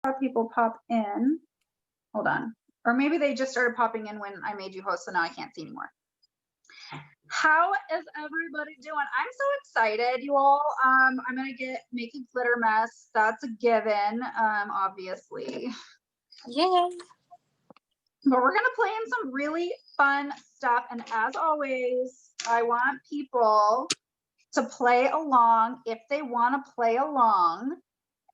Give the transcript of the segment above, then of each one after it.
saw people pop in. Hold on. Or maybe they just started popping in when I made you host, so now I can't see anymore. How is everybody doing? I'm so excited, you all. I'm gonna make a glitter mess. That's a given, obviously. Yeah. But we're gonna play in some really fun stuff. And as always, I want people to play along if they want to play along.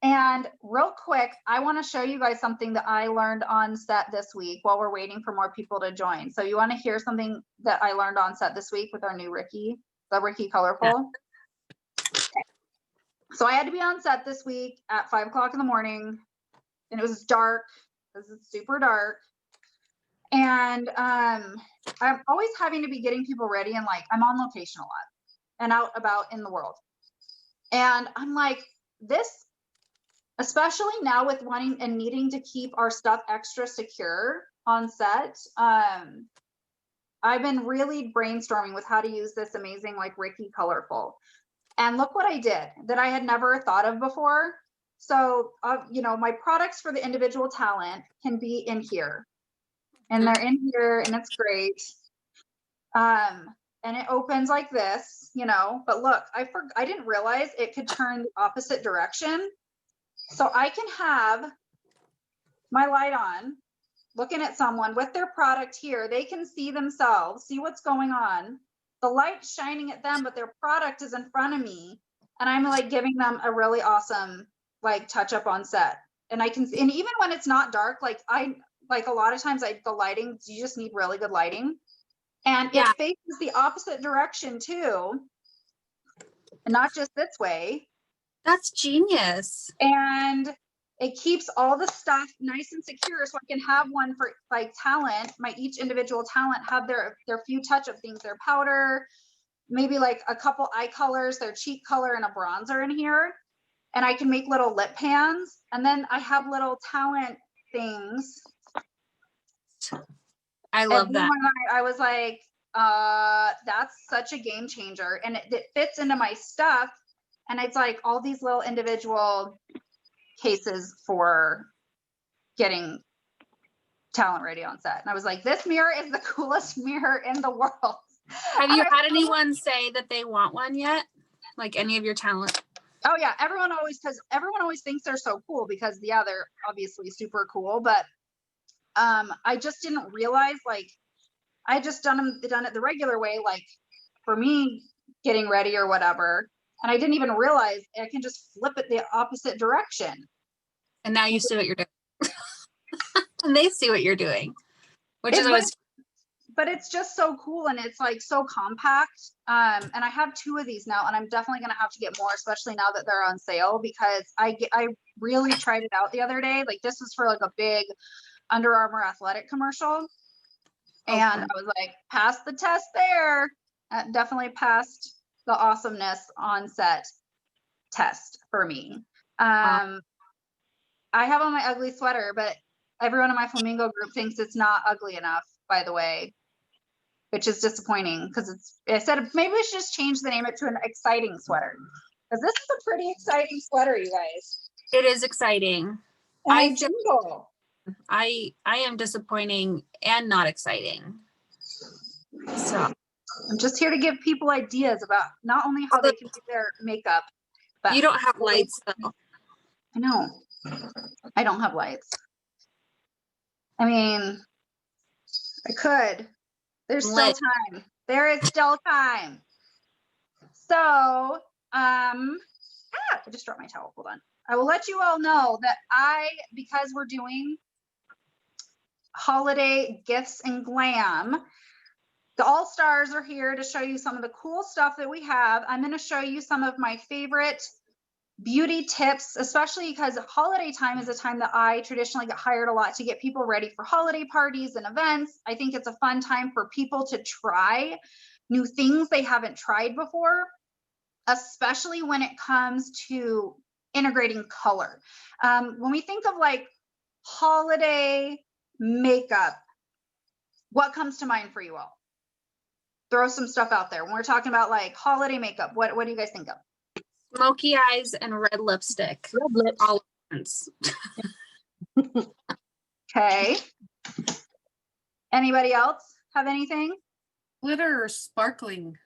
And real quick, I want to show you guys something that I learned on set this week while we're waiting for more people to join. So you want to hear something that I learned on set this week with our new Ricky, the Ricky Colorful? Yeah. So I had to be on set this week at 5 o'clock in the morning, and it was dark because it's super dark. And I'm always having to be getting people ready, and like I'm on location a lot and out about in the world. And I'm like, this, especially now with wanting and needing to keep our stuff extra secure on set, I've been really brainstorming with how to use this amazing like Ricky Colorful. And look what I did that I had never thought of before. So, you know, my products for the individual talent can be in here. And they're in here, and it's great. And it opens like this, you know, but look, I didn't realize it could turn the opposite direction. So I can have my light on, looking at someone with their product here. They can see themselves, see what's going on. The light's shining at them, but their product is in front of me. And I'm like giving them a really awesome like touch up on set. And I can see, and even when it's not dark, like a lot of times the lighting, you just need really good lighting. And it faces the opposite direction too. And not just this way. That's genius. And it keeps all the stuff nice and secure, so I can have one for like talent, each individual talent have their few touch-up things, their powder, maybe like a couple eye colors, their cheek color, and a bronzer in here. And I can make little lip pans. And then I have little talent things. I love that. I was like, that's such a game changer. And it fits into my stuff. And it's like all these little individual cases for getting talent ready on set. And I was like, this mirror is the coolest mirror in the world. Have you had anyone say that they want one yet? Like any of your talent? Oh yeah, everyone always thinks they're so cool because they're obviously super cool. But I just didn't realize, like, I just done it the regular way, like for me getting ready or whatever. And I didn't even realize I can just flip it the opposite direction. And now you see what you're doing. And they see what you're doing, which is always. But it's just so cool, and it's like so compact. And I have 2 of these now, and I'm definitely gonna have to get more, especially now that they're on sale, because I really tried it out the other day. Like this was for like a big Under Armour athletic commercial. And I was like, pass the test there. Definitely passed the awesomeness on set test for me. I have on my ugly sweater, but everyone in my flamingo group thinks it's not ugly enough, by the way, which is disappointing because I said maybe we should just change the name it to an exciting sweater, because this is a pretty exciting sweater, you guys. It is exciting. I am disappointing and not exciting. So I'm just here to give people ideas about not only how they can do their makeup, but you don't have lights though. I know. I don't have lights. I mean, I could. There's still time. There is still time. So, I just dropped my towel. Hold on. I will let you all know that because we're doing holiday gifts and glam, the all-stars are here to show you some of the cool stuff that we have. I'm going to show you some of my favorite beauty tips, especially because holiday time is a time that I traditionally get hired a lot to get people ready for holiday parties and events. I think it's a fun time for people to try new things they haven't tried before, especially when it comes to integrating color. When we think of like holiday makeup, what comes to mind for you all? Throw some stuff out there. When we're talking about like holiday makeup, what do you guys think of? Smoky eyes and red lipstick. Red lips. All at once. Okay. Anybody else have anything? Glitter or sparkling?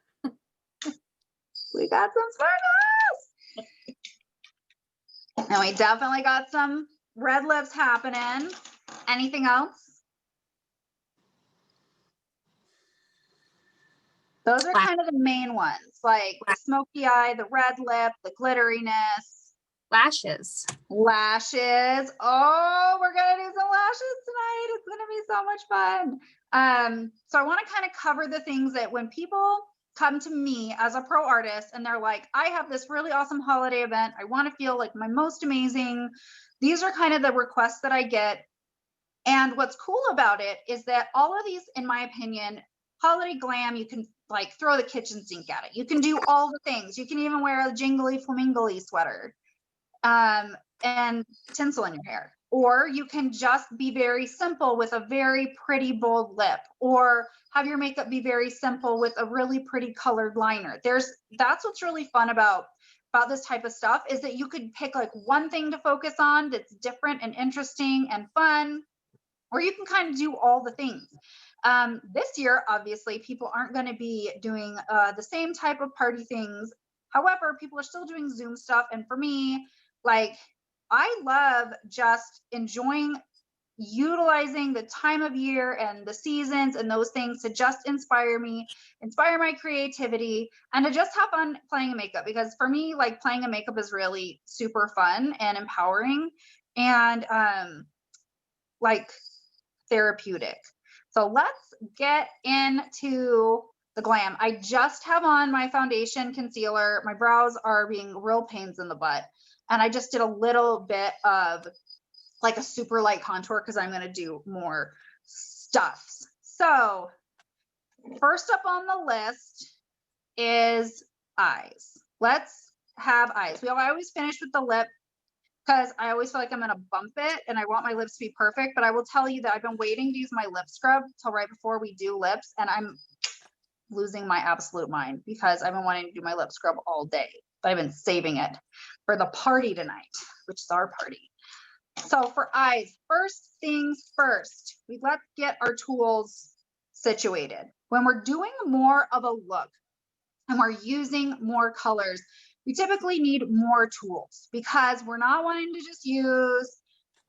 We got some sparkles. And we definitely got some red lips happening. Anything else? Those are kind of the main ones, like the smoky eye, the red lip, the glitteriness. Lashes. Lashes. Oh, we're gonna do some lashes tonight. It's gonna be so much fun. So I want to kind of cover the things that when people come to me as a pro artist and they're like, I have this really awesome holiday event, I want to feel like my most amazing. These are kind of the requests that I get. And what's cool about it is that all of these, in my opinion, holiday glam, you can like throw the kitchen sink at it. You can do all the things. You can even wear a jingly flamingly sweater. And tinsel in your hair, or you can just be very simple with a very pretty bold lip, or have your makeup be very simple with a really pretty colored liner. That's what's really fun about this type of stuff, is that you could pick like one thing to focus on that's different and interesting and fun, or you can kind of do all the things. This year, obviously, people aren't going to be doing the same type of party things. However, people are still doing Zoom stuff, and for me, like, I love just enjoying utilizing the time of year and the seasons and those things to just inspire me, inspire my creativity, and to just have fun playing a makeup. Because for me, like, playing a makeup is really super fun and empowering and like therapeutic. So let's get into the glam. I just have on my foundation, concealer. My brows are being real pains in the butt. And I just did a little bit of like a super light contour because I'm going to do more stuffs. So first up on the list is eyes. Let's have eyes. I always finish with the lip because I always feel like I'm going to bump it and I want my lips to be perfect. But I will tell you that I've been waiting to use my lip scrub till right before we do lips. And I'm losing my absolute mind because I've been wanting to do my lip scrub all day. But I've been saving it for the party tonight, which is our party. So for eyes, first things first, let's get our tools situated. When we're doing more of a look and we're using more colors, we typically need more tools because we're not wanting to just use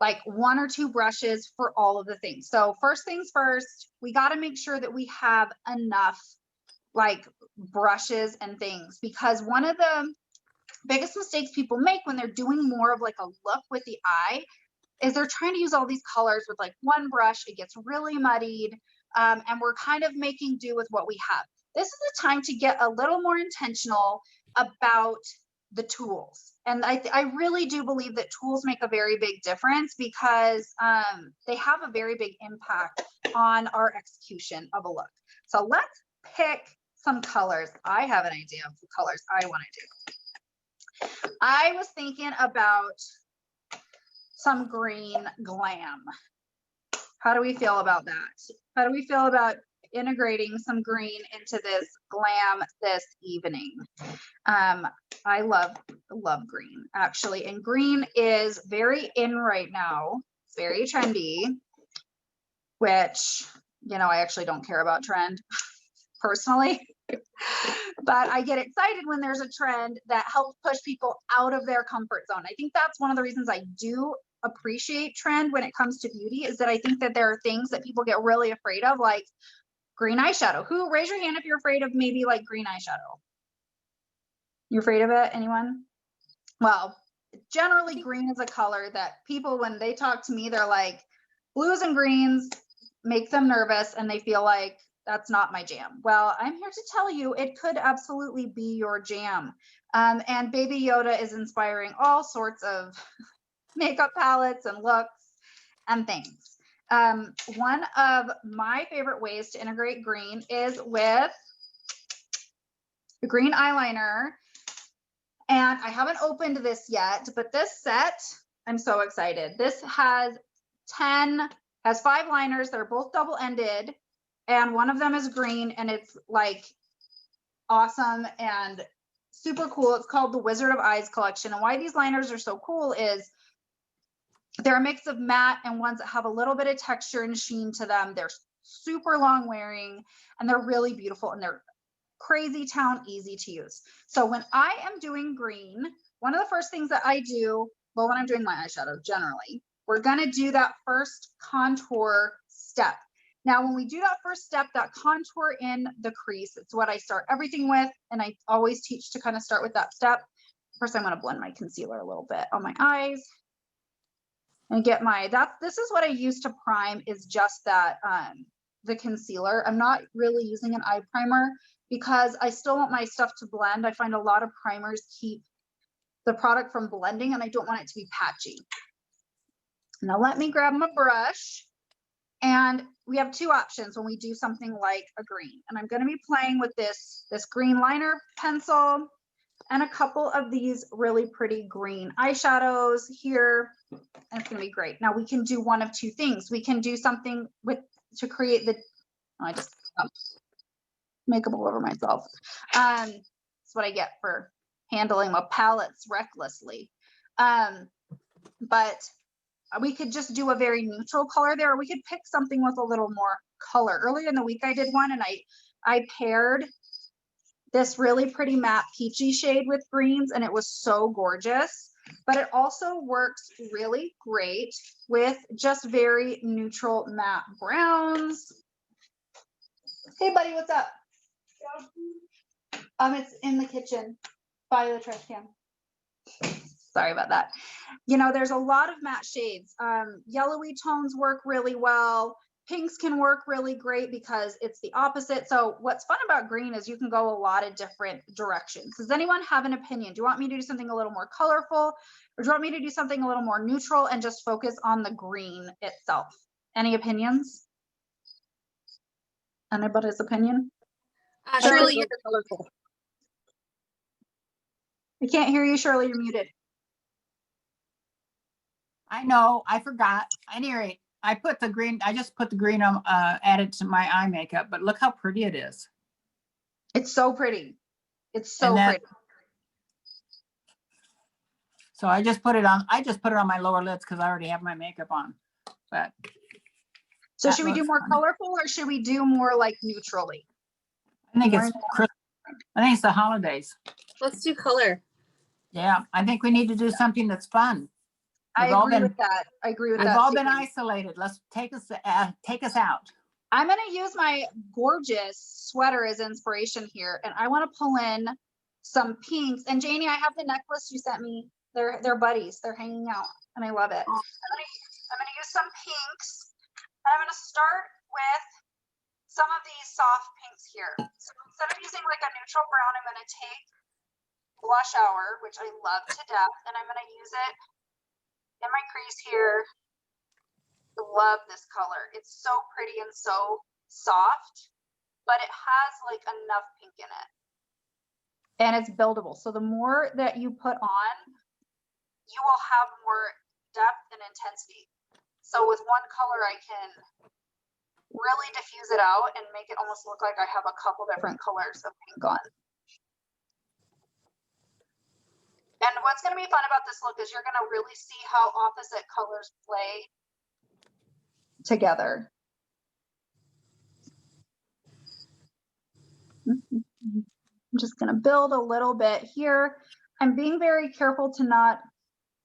like one or two brushes for all of the things. So first things first, we got to make sure that we have enough like brushes and things, because one of the biggest mistakes people make when they're doing more of like a look with the eye is they're trying to use all these colors with like one brush. It gets really muddied, and we're kind of making do with what we have. This is the time to get a little more intentional about the tools. And I really do believe that tools make a very big difference because they have a very big impact on our execution of a look. So let's pick some colors. I have an idea of the colors I want to do. I was thinking about some green glam. How do we feel about that? How do we feel about integrating some green into this glam this evening? I love green actually, and green is very in right now. It's very trendy, which, you know, I actually don't care about trend personally, but I get excited when there's a trend that helps push people out of their comfort zone. I think that's one of the reasons I do appreciate trend when it comes to beauty, is that I think that there are things that people get really afraid of, like green eyeshadow. Who, raise your hand if you're afraid of maybe like green eyeshadow? You're afraid of it? Anyone? Well, generally green is a color that people, when they talk to me, they're like, blues and greens make them nervous and they feel like that's not my jam. Well, I'm here to tell you it could absolutely be your jam. And Baby Yoda is inspiring all sorts of makeup palettes and looks and things. One of my favorite ways to integrate green is with the green eyeliner. And I haven't opened this yet, but this set, I'm so excited. This has 5 liners that are both double-ended, and one of them is green, and it's like awesome and super cool. It's called the Wizard of Eyes collection. And why these liners are so cool is They're a mix of matte and ones that have a little bit of texture and sheen to them. They're super long wearing and they're really beautiful and they're crazy town easy to use. So when I am doing green, one of the first things that I do, well, when I'm doing my eyeshadow generally, we're going to do that first contour step. Now, when we do that first step, that contour in the crease, it's what I start everything with. And I always teach to kind of start with that step. First, I'm going to blend my concealer a little bit on my eyes and get my, this is what I use to prime, is just that, the concealer. I'm not really using an eye primer because I still want my stuff to blend. I find a lot of primers keep the product from blending and I don't want it to be patchy. Now let me grab my brush, and we have two options when we do something like a green. And I'm going to be playing with this green liner pencil and a couple of these really pretty green eyeshadows here. And it's going to be great. Now we can do one of two things. We can do something to create the, I just makeup all over myself. That's what I get for handling my palettes recklessly. But we could just do a very neutral color there, or we could pick something with a little more color. Earlier in the week I did one and I paired this really pretty matte peachy shade with greens and it was so gorgeous. But it also works really great with just very neutral matte browns. Hey buddy, what's up? It's in the kitchen by the trash can. Sorry about that. You know, there's a lot of matte shades. Yellowy tones work really well. Pinks can work really great because it's the opposite. So what's fun about green is you can go a lot of different directions. Does anyone have an opinion? Do you want me to do something a little more colorful, or do you want me to do something a little more neutral and just focus on the green itself? Any opinions? Anybody's opinion? Shirley, you're colorful. I can't hear you, Shirley. You're muted. I know, I forgot. At any rate, I just put the green on, added to my eye makeup, but look how pretty it is. It's so pretty. It's so And pretty. So I just put it on my lower lids because I already have my makeup on. But So should we do looks more fun. colorful or should we do more like neutrally? I think it's the holidays. let's do color. Yeah, I think we need to do something that's fun. I We've all agree been- with that. I agree with We've that. all too. been isolated. Let's take us out. I'm going to use my gorgeous sweater as inspiration here. And I want to pull in some pinks. And Janie, I have the necklace you sent me. They're buddies. They're hanging out and I love it. I'm going to use some pinks. And I'm going to start with some of these soft pinks here. So instead of using like a neutral brown, I'm going to take Blush Hour, which I love to death, and I'm going to use it in my crease here. I love this color. It's so pretty and so soft, but it has like enough pink in it. And it's buildable. So the more that you put on, you will have more depth and intensity. So with one color, I can really diffuse it out and make it almost look like I have a couple different colors of pink on. And what's going to be fun about this look is you're going to really see how opposite colors play together. I'm just going to build a little bit here. I'm being very careful to not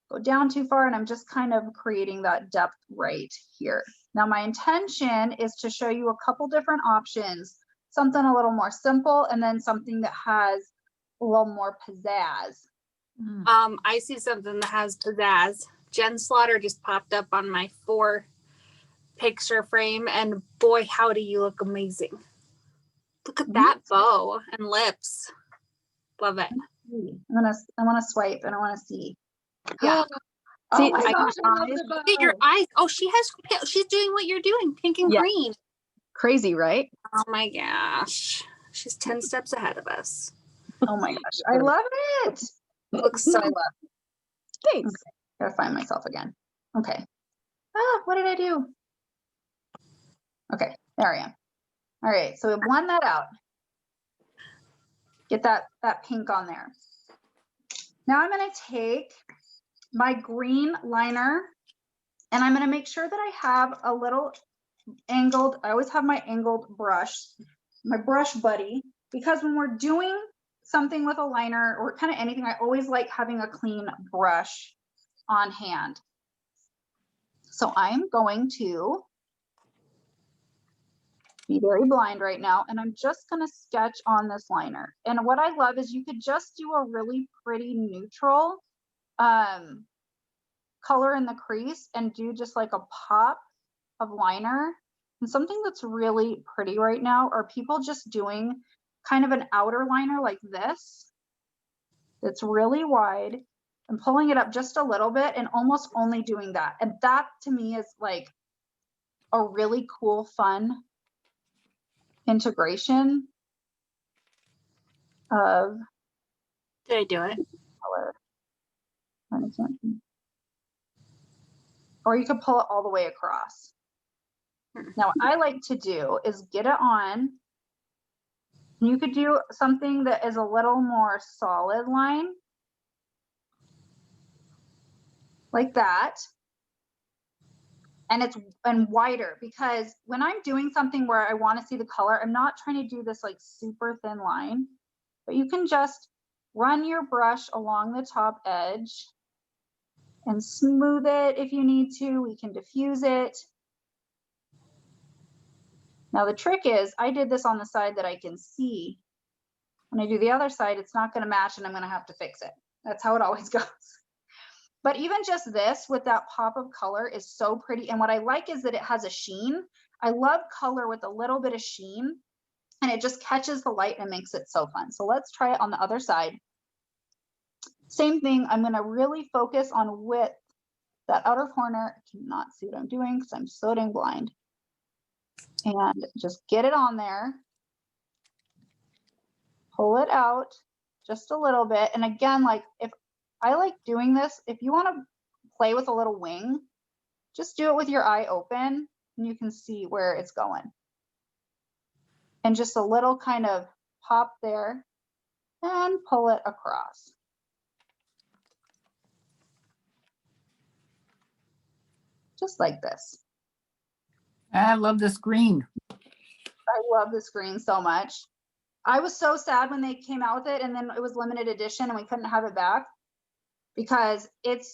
go down too far, and I'm just kind of creating that depth right here. Now my intention is to show you a couple different options, something a little more simple and then something that has a little more pizzazz. I see something that has pizzazz. Jen Slaughter just popped up on my 4 picture frame, and boy, howdy, you look amazing. Look at that bow and lips. Love it. I want to swipe and I want to see. Yeah. Oh See, my I gosh, I love eyes. the bow. Look at your eyes. Oh, she's doing what you're doing, pink and Yeah. green. Crazy, right? Oh my gosh. She's 10 steps ahead of us. Oh my gosh, I love it. Looks so Thanks. Gotta find myself again. Okay. What did I do? Okay, there I am. All right, so we blend that out. Get that pink on there. Now I'm gonna take my green liner And I'm gonna make sure that I have a little angled, I always have my angled brush, my brush buddy, because when we're doing something with a liner or kind of anything, I always like having a clean brush on hand. So I'm going to be very blind right now, and I'm just gonna sketch on this liner. And what I love is you could just do a really pretty neutral color in the crease and do just like a pop of liner. And something that's really pretty right now are people just doing kind of an outer liner like this. That's really wide and pulling it up just a little bit and almost only doing that. And that to me is like a really cool, fun integration of Did I do it? color. Or you could pull it all the way across. Now, what I like to do is get it on. You could do something that is a little more solid line, like that. And it's wider, because when I'm doing something where I want to see the color, I'm not trying to do this like super thin line, but you can just run your brush along the top edge and smooth it if you need to. We can diffuse it. Now the trick is, I did this on the side that I can see. When I do the other side, it's not going to match and I'm going to have to fix it. That's how it always goes. But even just this with that pop of color is so pretty. And what I like is that it has a sheen. I love color with a little bit of sheen, and it just catches the light and makes it so fun. So let's try it on the other side. Same thing. I'm going to really focus on width. That outer corner, I cannot see what I'm doing because I'm so dang blind. And just get it on there. Pull it out just a little bit. And again, like if I like doing this, if you want to play with a little wing, just do it with your eye open and you can see where it's going. And just a little kind of pop there and pull it across. Just like this. I love this green. I love this green so much. I was so sad when they came out with it and then it was limited edition and we couldn't have it back, because it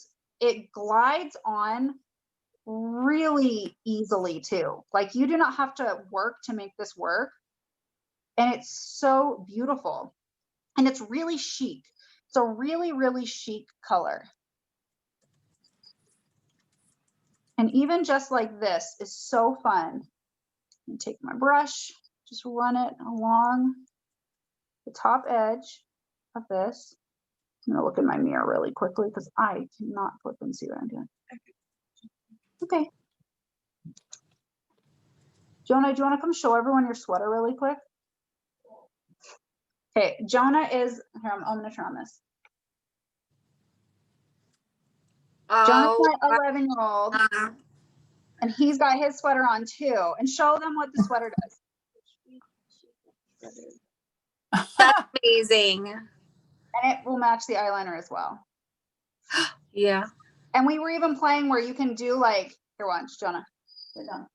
glides on really easily too. Like you do not have to work to make this work. And it's so beautiful. And it's really chic. It's a really, really chic color. And even just like this is so fun. And take my brush, just run it along the top edge of this. I'm gonna look in my mirror really quickly because I cannot flip and see what I'm doing. Okay. Jonah, do you want to come show everyone your sweater really quick? Okay, Jonah is here. I'm gonna turn on this. Jonah's my 11-year-old, and he's got his sweater on too. And show them what the sweater does. That's amazing. And it will match the eyeliner as well. Yeah. And we were even playing where you can do like, here, watch, Jonah. Sit down.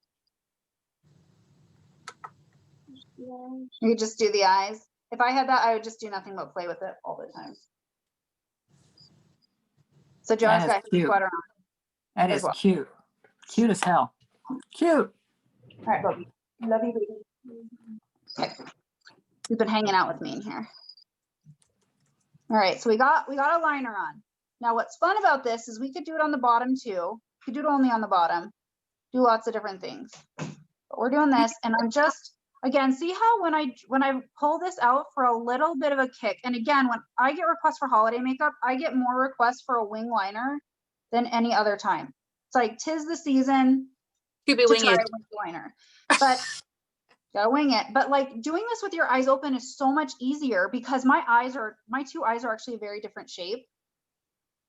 You could just do the eyes. If I had that, I would just do nothing but play with it all the time. So Jonah's got his sweater on. That is cute. Cute as hell. Cute. All right, Bobby. Love you, baby. Okay. You've been hanging out with me in here. All right, so we got a liner on. Now what's fun about this is we could do it on the bottom too. We could do it only on the bottom. Do lots of different things. But we're doing this, and I'm just, again, see how when I pull this out for a little bit of a kick, and again, when I get requests for holiday makeup, I get more requests for a wing liner than any other time. It's like 'tis the season To be to winged. try a wing liner, but gotta wing it. But like doing this with your eyes open is so much easier because my two eyes are actually a very different shape.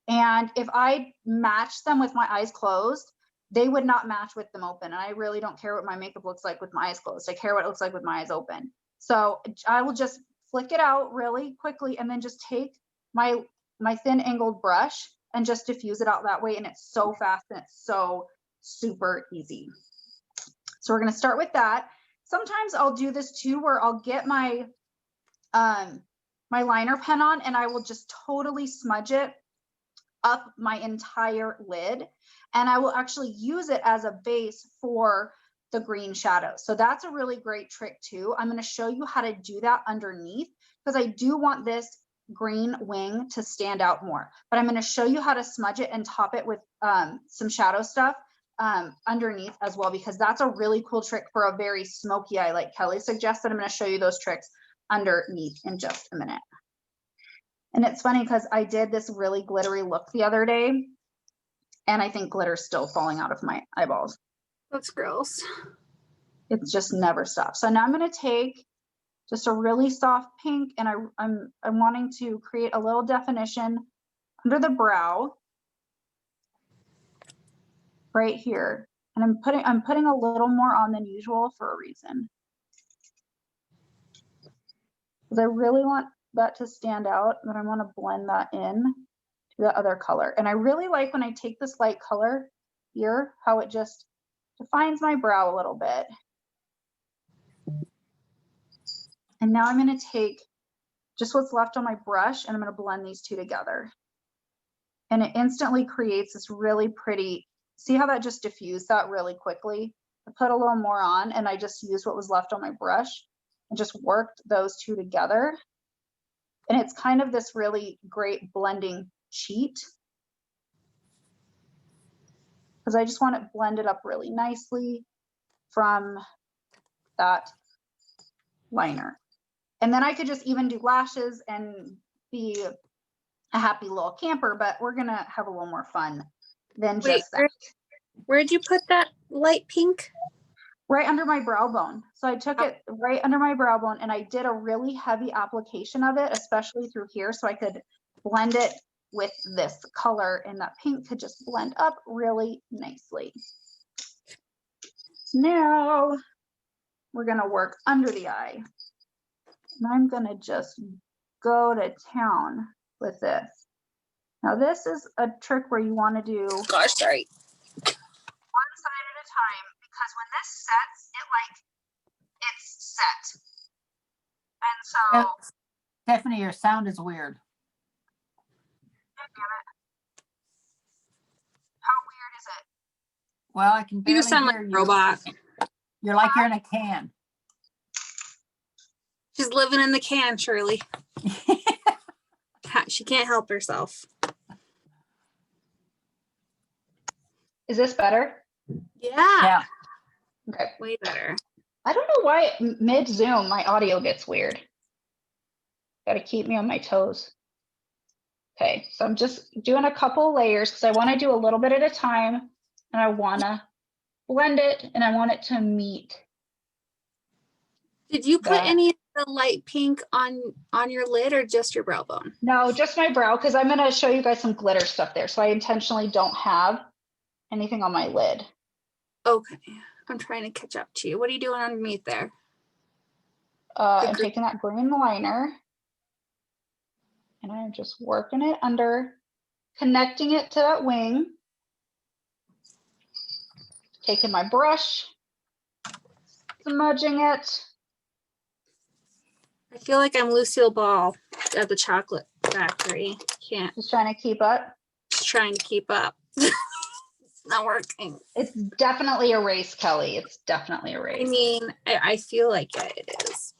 And if I match them with my eyes closed, they would not match with them open. And I really don't care what my makeup looks like with my eyes closed. I care what it looks like with my eyes open. So I will just flick it out really quickly and then just take my thin angled brush and just diffuse it out that way. And it's so fast and it's so super easy. So we're going to start with that. Sometimes I'll do this too, where I'll get my my liner pen on and I will just totally smudge it up my entire lid, and I will actually use it as a base for the green shadow. So that's a really great trick too. I'm going to show you how to do that underneath, because I do want this green wing to stand out more, but I'm going to show you how to smudge it and top it with some shadow stuff underneath as well, because that's a really cool trick for a very smoky eye like Kelly suggested. I'm going to show you those tricks underneath in just a minute. And it's funny because I did this really glittery look the other day, and I think glitter's still falling out of my eyeballs. That's gross. It just never stops. So now I'm going to take just a really soft pink, and I'm wanting to create a little definition under the brow right here. And I'm putting a little more on than usual for a reason, because I really want that to stand out, but I want to blend that in to the other color. And I really like when I take this light color here, how it just defines my brow a little bit. And now I'm going to take just what's left on my brush, and I'm going to blend these two together. And it instantly creates this really pretty, see how that just diffused that really quickly? I put a little more on, and I just used what was left on my brush and just worked those two together. And it's kind of this really great blending cheat, because I just want it blended up really nicely from that liner. And then I could just even do lashes and be a happy little camper, but we're gonna have a little more fun than just that. Where'd you put that light pink? Right under my brow bone. So I took it right under my brow bone, and I did a really heavy application of it, especially through here, so I could blend it with this color, and that pink could just blend up really nicely. Now we're gonna work under the eye. And I'm gonna just go to town with this. Now this is a trick where you wanna do Gosh, sorry. one side at a time, because when this sets, it's set. And so, Stephanie, your sound is weird. how weird is it? Well, I can You barely sound like hear a you. robot. You're like you're in a can. She's living in the can, Shirley. She can't help herself. Is this better? Yeah. Okay. Way better. I don't know why mid Zoom my audio gets weird. Got to keep me on my toes. Okay, so I'm just doing a couple layers because I want to do a little bit at a time, and I want to blend it, and I want it to meet. Did you put that. any of the light pink on your lid, or just your brow bone? No, just my brow, because I'm going to show you guys some glitter stuff there. So I intentionally don't have anything on my lid. Okay. I'm trying to catch up to you. What are you doing underneath there? I'm taking that green liner, and I'm just working it under, connecting it to that wing. Taking my brush, smudging it. I feel like I'm Lucille Ball at the chocolate factory. Can't. Just trying to keep up. Just trying to keep up. It's not working. It's definitely a race, Kelly. It's definitely a race. I mean, I feel like it is.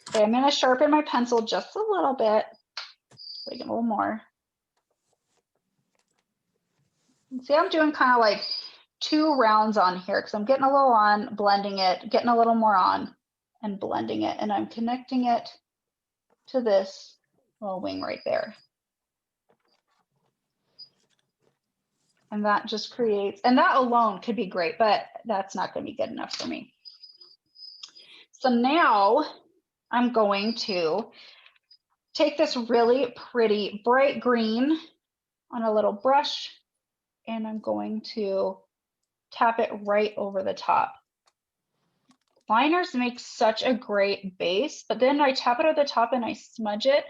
Okay, I'm going to sharpen my pencil just a little bit. Make it a little more. See, I'm doing kind of like 2 rounds on here because I'm getting a little on, blending it, getting a little more on, and blending it. And I'm connecting it to this little wing right there. And that just creates, and that alone could be great, but that's not going to be good enough for me. So now I'm going to take this really pretty bright green on a little brush, and I'm going to tap it right over the top. Liners make such a great base, but then I tap it over the top and I smudge it,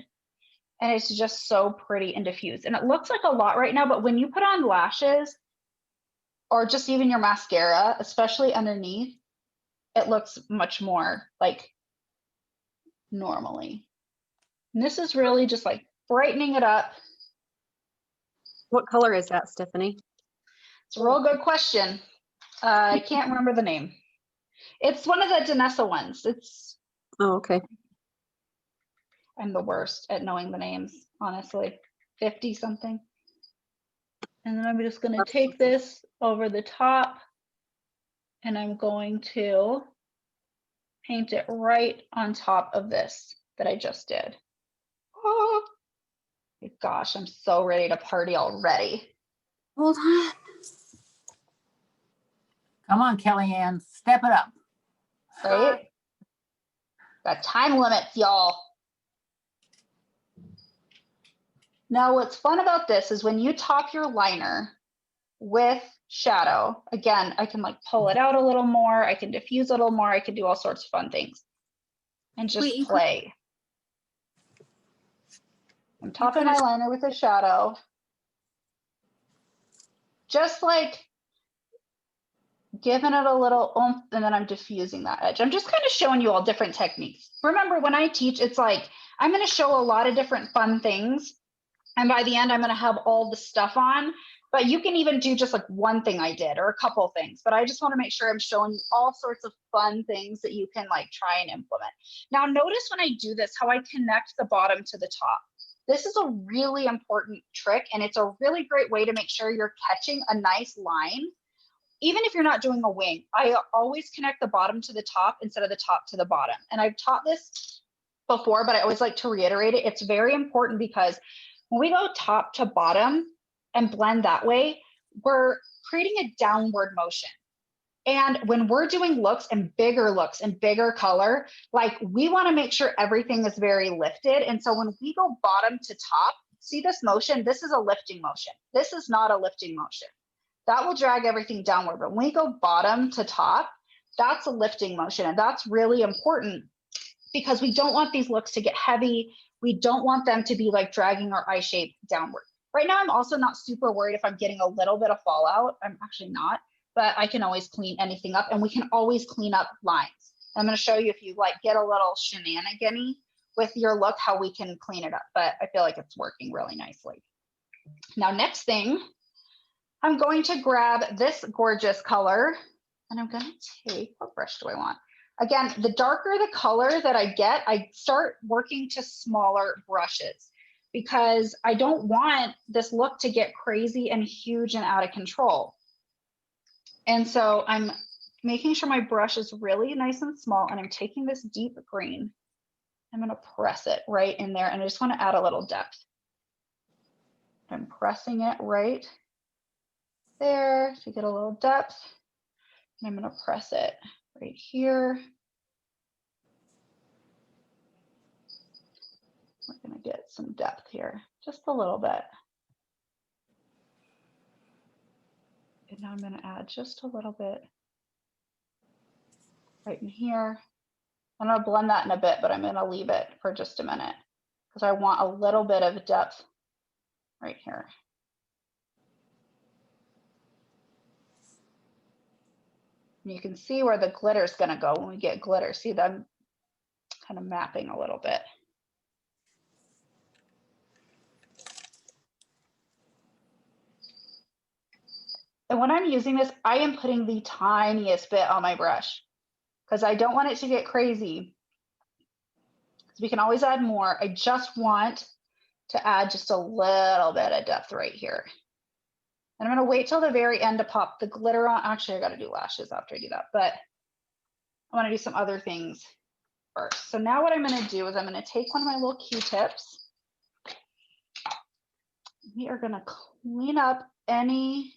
and it's just so pretty and diffused. And it looks like a lot right now, but when you put on lashes or just even your mascara, especially underneath, it looks much more like normally. And this is really just like brightening it up. What color is that, Stephanie? It's a real good question. I can't remember the name. It's one of the Danessa ones. Oh, okay. I'm the worst at knowing the names, honestly. 50 something. And then I'm just going to take this over the top and I'm going to paint it right on top of this that I just did. Oh my gosh, I'm so ready to party already. Hold on. Come on, Kellyanne, step it up. Right? Got time limits, y'all. Now, what's fun about this is when you top your liner with shadow, again, I can like pull it out a little more. I can diffuse a little more. I can do all sorts of fun things and just Wait, play. I'm topping my liner with a shadow. Just like giving it a little oomph, and then I'm diffusing that edge. I'm just kind of showing you all different techniques. Remember, when I teach, it's like, I'm going to show a lot of different fun things. And by the end, I'm going to have all the stuff on, but you can even do just like one thing I did or a couple things, but I just want to make sure I'm showing you all sorts of fun things that you can like try and implement. Now, notice when I do this, how I connect the bottom to the top. This is a really important trick, and it's a really great way to make sure you're catching a nice line. Even if you're not doing a wing, I always connect the bottom to the top instead of the top to the bottom. And I've taught this before, but I always like to reiterate it. It's very important because when we go top to bottom and blend that way, we're creating a downward motion. And when we're doing looks and bigger color, like we want to make sure everything is very lifted. And so when we go bottom to top, see this motion? This is a lifting motion. This is not a lifting motion. That will drag everything downward. But when we go bottom to top, that's a lifting motion. And that's really important because we don't want these looks to get heavy. We don't want them to be like dragging our eye shape downward. Right now, I'm also not super worried if I'm getting a little bit of fallout. I'm actually not, but I can always clean anything up, and we can always clean up lines. I'm going to show you if you like get a little shenanigan-y with your look, how we can clean it up, but I feel like it's working really nicely. Now, next thing, I'm going to grab this gorgeous color, and I'm going to take, what brush do I want? Again, the darker the color that I get, I start working to smaller brushes because I don't want this look to get crazy and huge and out of control. And so I'm making sure my brush is really nice and small, and I'm taking this deep green. I'm going to press it right in there, and I just want to add a little depth. I'm pressing it right there to get a little depth. And I'm going to press it right here. We're going to get some depth here, just a little bit. And now I'm going to add just a little bit right in here. I'm going to blend that in a bit, but I'm going to leave it for just a minute because I want a little bit of depth right here. And you can see where the glitter is going to go when we get glitter. See, I'm kind of mapping a little bit. And when I'm using this, I am putting the tiniest bit on my brush because I don't want it to get crazy. We can always add more. I just want to add just a little bit of depth right here. And I'm going to wait till the very end to pop the glitter on. Actually, I got to do lashes after I do that, but I want to do some other things first. So now what I'm going to do is I'm going to take one of my little Q-tips. We are going to clean up any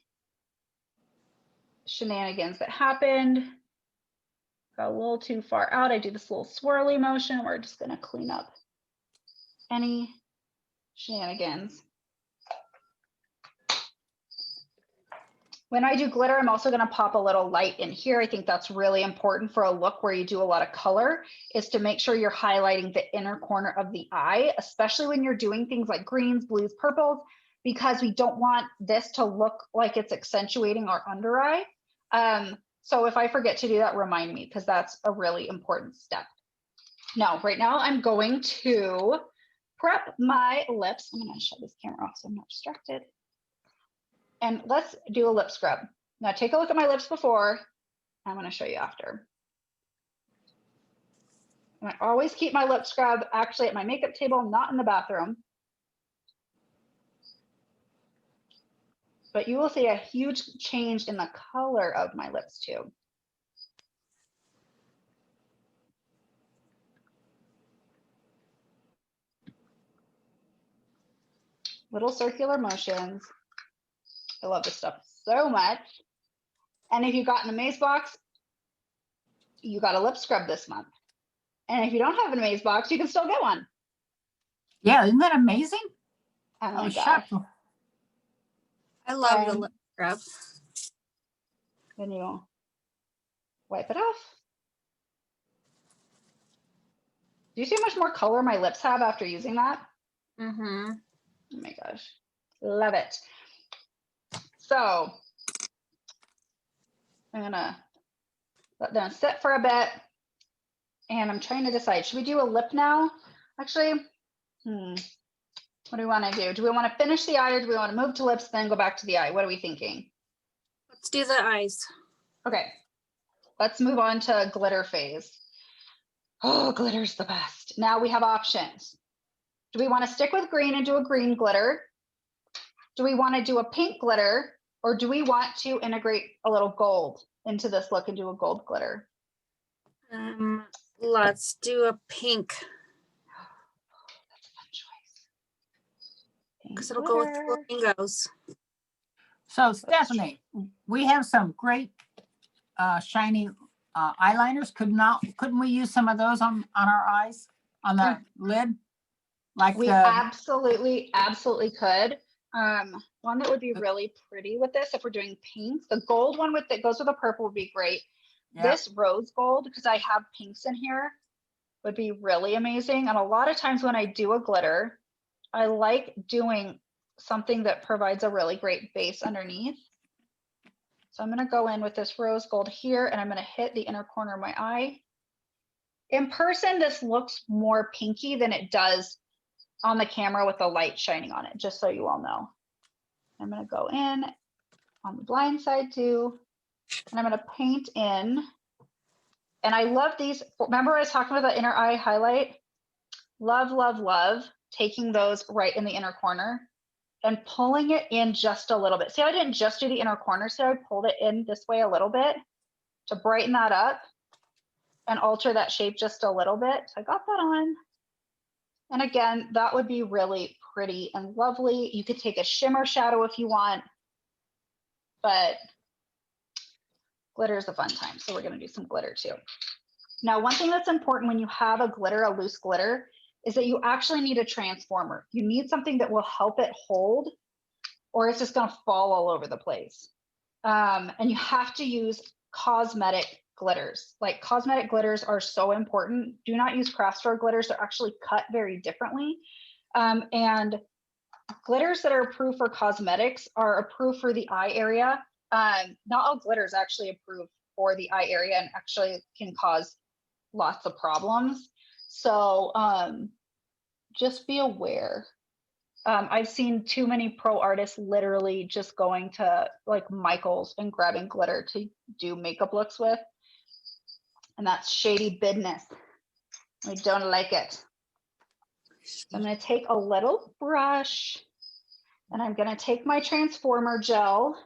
shenanigans that happened. Got a little too far out. I do this little swirly motion. We're just going to clean up any shenanigans. When I do glitter, I'm also going to pop a little light in here. I think that's really important for a look where you do a lot of color, is to make sure you're highlighting the inner corner of the eye, especially when you're doing things like greens, blues, purples, because we don't want this to look like it's accentuating our under eye. So if I forget to do that, remind me, because that's a really important step. Now, right now I'm going to prep my lips. I'm gonna shut this camera off so I'm not distracted. And let's do a lip scrub. Now take a look at my lips before. I'm gonna show you after. And I always keep my lip scrub actually at my makeup table, not in the bathroom. But you will see a huge change in the color of my lips too. Little circular motions. I love this stuff so much. And if you got an Amaze box, you got a lip scrub this month. And if you don't have an Amaze box, you can still get one. Yeah, isn't that amazing? Oh I my was gosh. shocked. I love the And lip scrub. then you wipe it off. Do you see how much more color my lips have after using that? Mm-hmm. Oh my gosh, love it. So I'm gonna let them sit for a bit, and I'm trying to decide, should we do a lip now? Actually, what do we want to do? Do we want to finish the eye, or do we want to move to lips, then go back to the eye? What are we thinking? Let's do the eyes. Okay, let's move on to glitter phase. Oh, glitter's the best. Now we have options. Do we want to stick with green and do a green glitter? Do we want to do a pink glitter, or do we want to integrate a little gold into this look and do a gold glitter? Let's do a pink That's a fun choice. because it'll go with the flamingos. So Stephanie, we have some great shiny eyeliners. Couldn't we use some of those on our eyes, on the lid? Like we absolutely could. One that would be really pretty with this, if we're doing pinks, the gold one that goes with the purple would be great. Yeah. This rose gold, because I have pinks in here, would be really amazing. And a lot of times when I do a glitter, I like doing something that provides a really great base underneath. So I'm going to go in with this rose gold here, and I'm going to hit the inner corner of my eye. In person, this looks more pinky than it does on the camera with the light shining on it, just so you all know. I'm going to go in on the blind side too, and I'm going to paint in. And I love these. Remember I was talking about the inner eye highlight? Love, love, love taking those right in the inner corner and pulling it in just a little bit. See, I didn't just do the inner corner, so I pulled it in this way a little bit to brighten that up and alter that shape just a little bit. So I got that on. And again, that would be really pretty and lovely. You could take a shimmer shadow if you want, but glitter is a fun time. So we're going to do some glitter too. Now, one thing that's important when you have a glitter, a loose glitter, is that you actually need a transformer. You need something that will help it hold, or it's just going to fall all over the place. And you have to use cosmetic glitters. Like, cosmetic glitters are so important. Do not use craft store glitters. They're actually cut very differently. And glitters that are approved for cosmetics are approved for the eye area. Not all glitters actually approved for the eye area, and actually can cause lots of problems. So just be aware. I've seen too many pro artists literally just going to like Michael's and grabbing glitter to do makeup looks with. And that's shady business. I don't like it. So I'm going to take a little brush, and I'm going to take my transformer gel,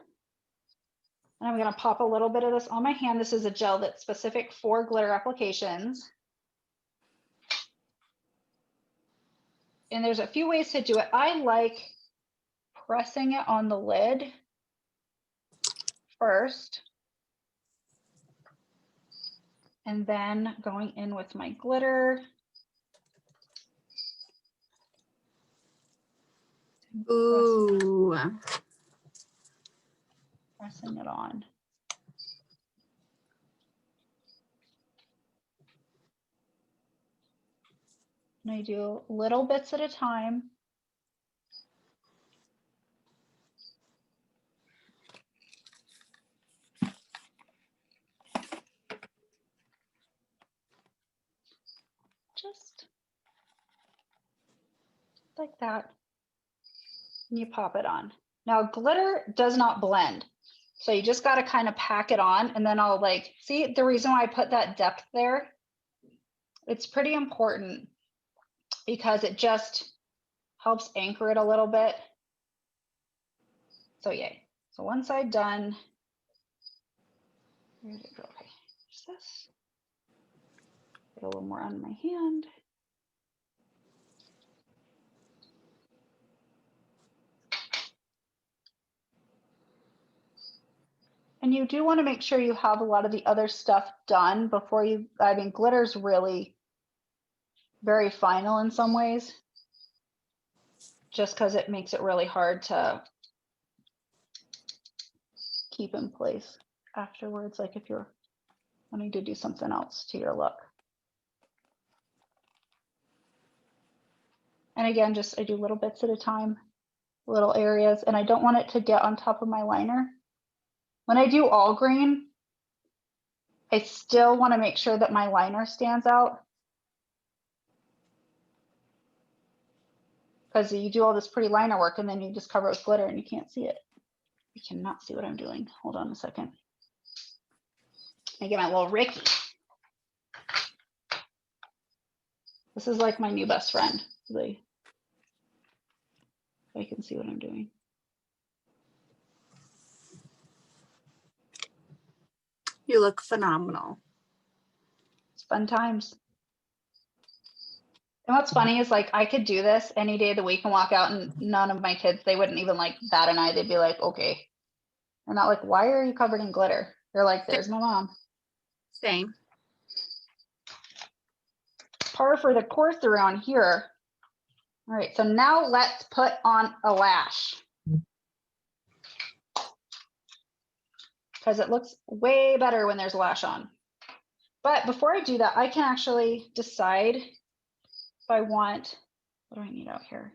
and I'm going to pop a little bit of this on my hand. This is a gel that's specific for glitter applications. And there's a few ways to do it. I like pressing it on the lid first, and then going in with my glitter. Ooh. Pressing it on. And I do little bits at a time. just like that. And you pop it on. Now glitter does not blend. So you just got to kind of pack it on, and then I'll like, see the reason why I put that depth there? It's pretty important because it just helps anchor it a little bit. So yay. So one side done. Where did it go? Okay, here's this. Get a little more on my hand. And you do want to make sure you have a lot of the other stuff done before you, I mean, glitter's really very final in some ways, just because it makes it really hard to keep in place afterwards, like if you're wanting to do something else to your look. And again, just I do little bits at a time, little areas, and I don't want it to get on top of my liner. When I do all green, I still want to make sure that my liner stands out. Because you do all this pretty liner work and then you just cover it with glitter and you can't see it. You cannot see what I'm doing. Hold on a second. I get my little Ricky. This is like my new best friend. I can see what I'm doing. You look phenomenal. It's fun times. And what's funny is like I could do this any day of the week and walk out and none of my kids, they wouldn't even like bat an eye. They'd be like, okay. They're not like, why are you covered in glitter? They're like, there's my mom. Same. Par for the course around here. All right, so now let's put on a lash. Because it looks way better when there's a lash on. But before I do that, I can actually decide if I want, what do I need out here?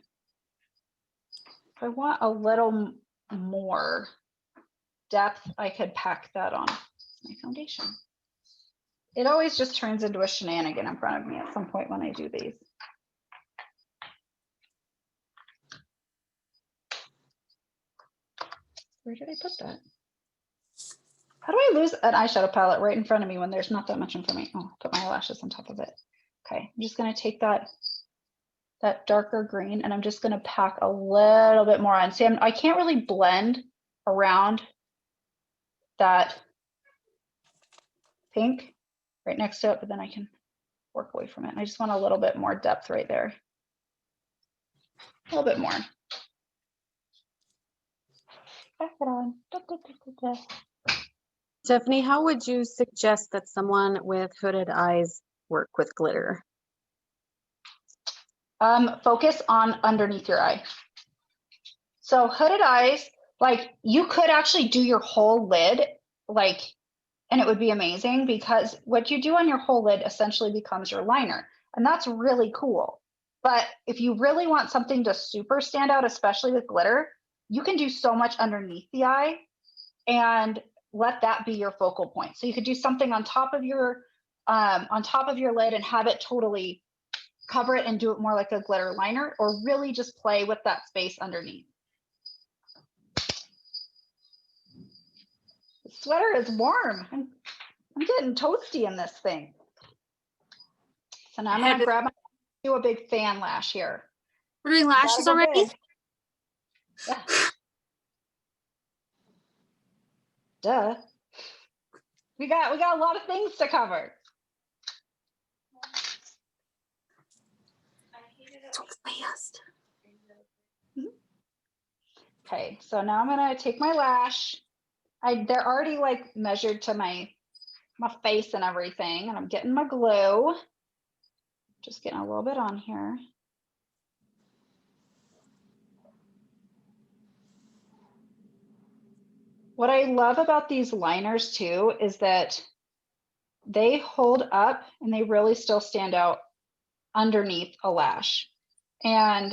If I want a little more depth, I could pack that on my foundation. It always just turns into a shenanigan in front of me at some point when I do these. Where did I put that? How do I lose an eyeshadow palette right in front of me when there's not that much information? Oh, put my eyelashes on top of it. Okay, I'm just gonna take that darker green and I'm just gonna pack a little bit more on. See, I can't really blend around that pink right next to it, but then I can work away from it. I just want a little bit more depth right there. A little bit more. Pack it on. Da, da, da, da, da. Stephanie, how would you suggest that someone with hooded eyes work with glitter? Focus on underneath your eye. So hooded eyes, like you could actually do your whole lid, like, and it would be amazing because what you do on your whole lid essentially becomes your liner. And that's really cool. But if you really want something to super stand out, especially with glitter, you can do so much underneath the eye and let that be your focal point. So you could do something on top of your lid and have it totally cover it and do it more like a glitter liner, or really just play with that space underneath. The sweater is warm. I'm getting toasty in this thing. So now I'm gonna do a big fan lash here. We're doing lashes already? Yeah. Duh. We got a lot of things to cover. So fast. Okay, so now I'm gonna take my lash. They're already like measured to my face and everything, and I'm getting my glue. Just getting a little bit on here. What I love about these liners too is that they hold up and they really still stand out underneath a lash. And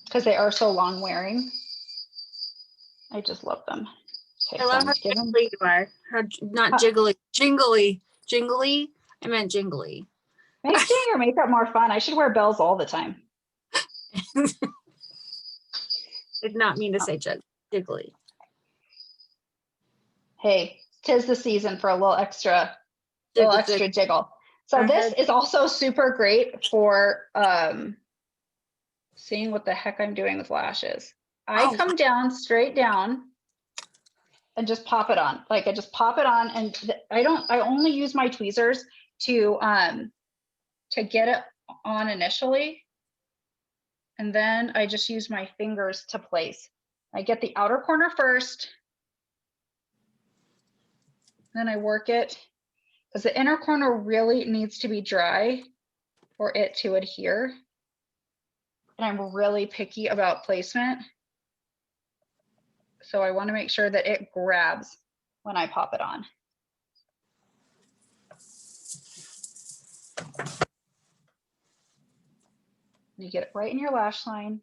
because they are so long wearing, I just love them. Okay, I so love I'm how giving- jiggly you are. Not jiggly, jingly. I meant jingly. Makes doing your makeup more fun. I should wear bells all the time. Did not mean to say jiggly. Hey, 'tis the season for a little extra jiggle. So I this heard- is also super great for seeing what the heck I'm doing with lashes. I Oh. come down straight down and just pop it on. Like I just pop it on, and I only use my tweezers to get it on initially. And then I just use my fingers to place. I get the outer corner first. Then I work it because the inner corner really needs to be dry for it to adhere. And I'm really picky about placement. So I want to make sure that it grabs when I pop it on. You get it right in your lash line.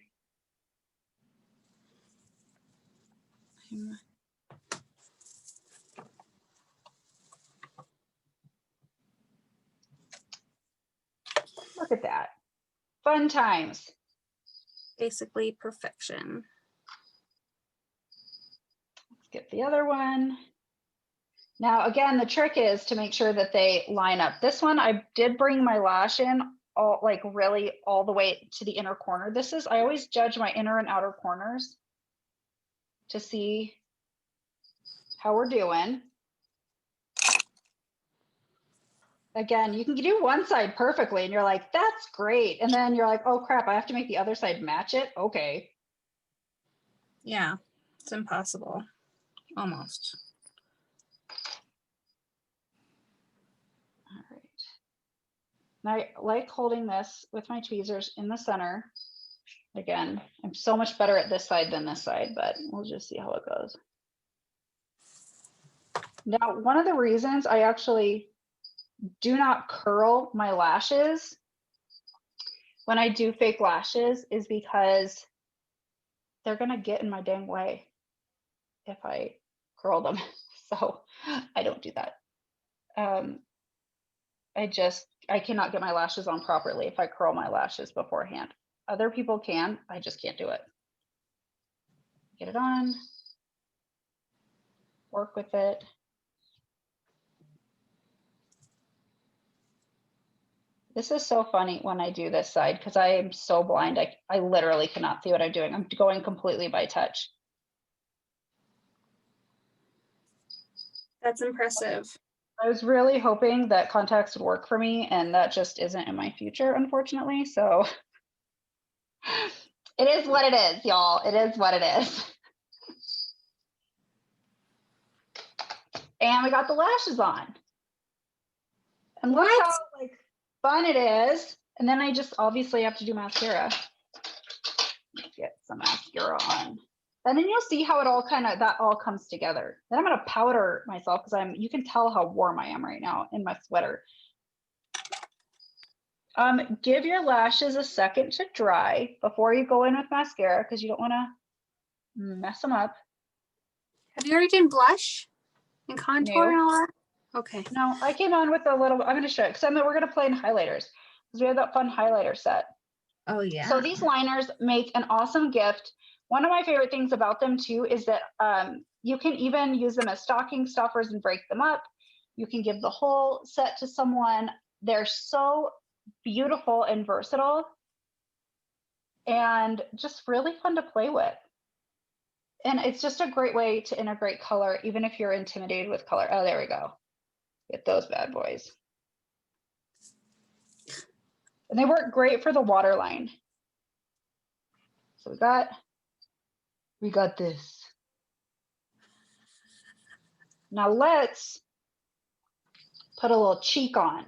Look at that. Fun times. Basically perfection. Let's get the other one. Now, again, the trick is to make sure that they line up. This one, I did bring my lash in really all the way to the inner corner. I always judge my inner and outer corners to see how we're doing. Again, you can do one side perfectly and you're like, that's great. And then you're like, oh crap, I have to make the other side match it. Okay. Yeah, it's impossible. Almost. All right. Now I like holding this with my tweezers in the center. Again, I'm so much better at this side than this side, but we'll just see how it goes. Now, one of the reasons I actually do not curl my lashes when I do fake lashes is because they're gonna get in my dang way if I curl them. So I don't do that. I cannot get my lashes on properly if I curl my lashes beforehand. Other people can, I just can't do it. Get it on, work with it. This is so funny when I do this side because I am so blind. I literally cannot see what I'm doing. I'm going completely by touch. That's impressive. I was really hoping that contacts would work for me, and that just isn't in my future, unfortunately. So it is what it is, y'all. It is what it is. And we got the lashes on. And look What? how like fun it is. And then I just obviously have to do mascara. Get some mascara on. And then you'll see how it all that all comes together. Then I'm gonna powder myself because you can tell how warm I am right now in my sweater. Give your lashes a second to dry before you go in with mascara because you don't want to mess them up. Have you already done blush and contour No. and all that? Okay. No, I came on with a little, I'm gonna show it because we're gonna play in highlighters because we have that fun highlighter set. Oh yeah. So these liners make an awesome gift. One of my favorite things about them too is that you can even use them as stocking stuffers and break them up. You can give the whole set to someone. They're so beautiful and versatile and just really fun to play with. And it's just a great way to integrate color, even if you're intimidated with color. Oh, there we go. Get those bad boys. And they work great for the waterline. So we got this. Now let's put a little cheek on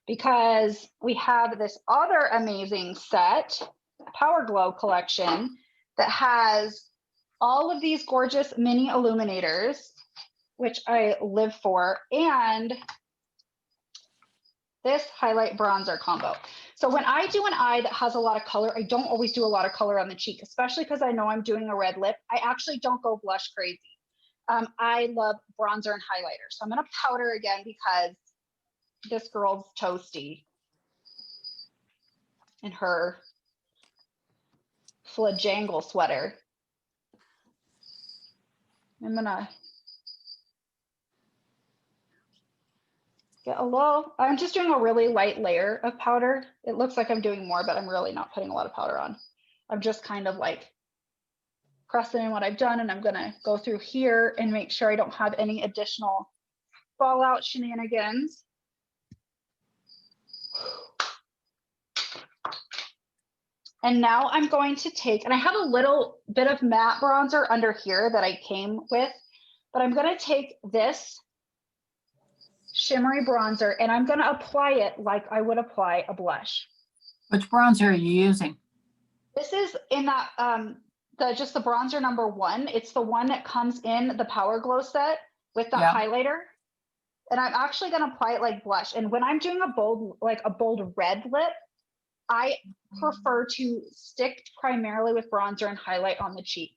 because we have this other amazing set, Power Glow collection, that has all of these gorgeous mini illuminators, which I live for, and this highlight bronzer combo. So when I do an eye that has a lot of color, I don't always do a lot of color on the cheek, especially because I know I'm doing a red lip. I actually don't go blush crazy. I love bronzer and highlighter. So I'm gonna powder again because this girl's toasty in her flajangle sweater. I'm gonna get a little, I'm just doing a really light layer of powder. It looks like I'm doing more, but I'm really not putting a lot of powder on. I'm just kind of like pressing in what I've done, and I'm gonna go through here and make sure I don't have any additional fallout shenanigans. And now I'm going to take, and I have a little bit of matte bronzer under here that I came with, but I'm gonna take this shimmery bronzer and I'm gonna apply it like I would apply a blush. Which bronzer are you using? This is in that, just the bronzer number 1. It's the one that comes in the Power Glow set with the highlighter. And I'm actually gonna apply it like blush. And when I'm doing a bold, like a bold red lip, I prefer to stick primarily with bronzer and highlight on the cheek.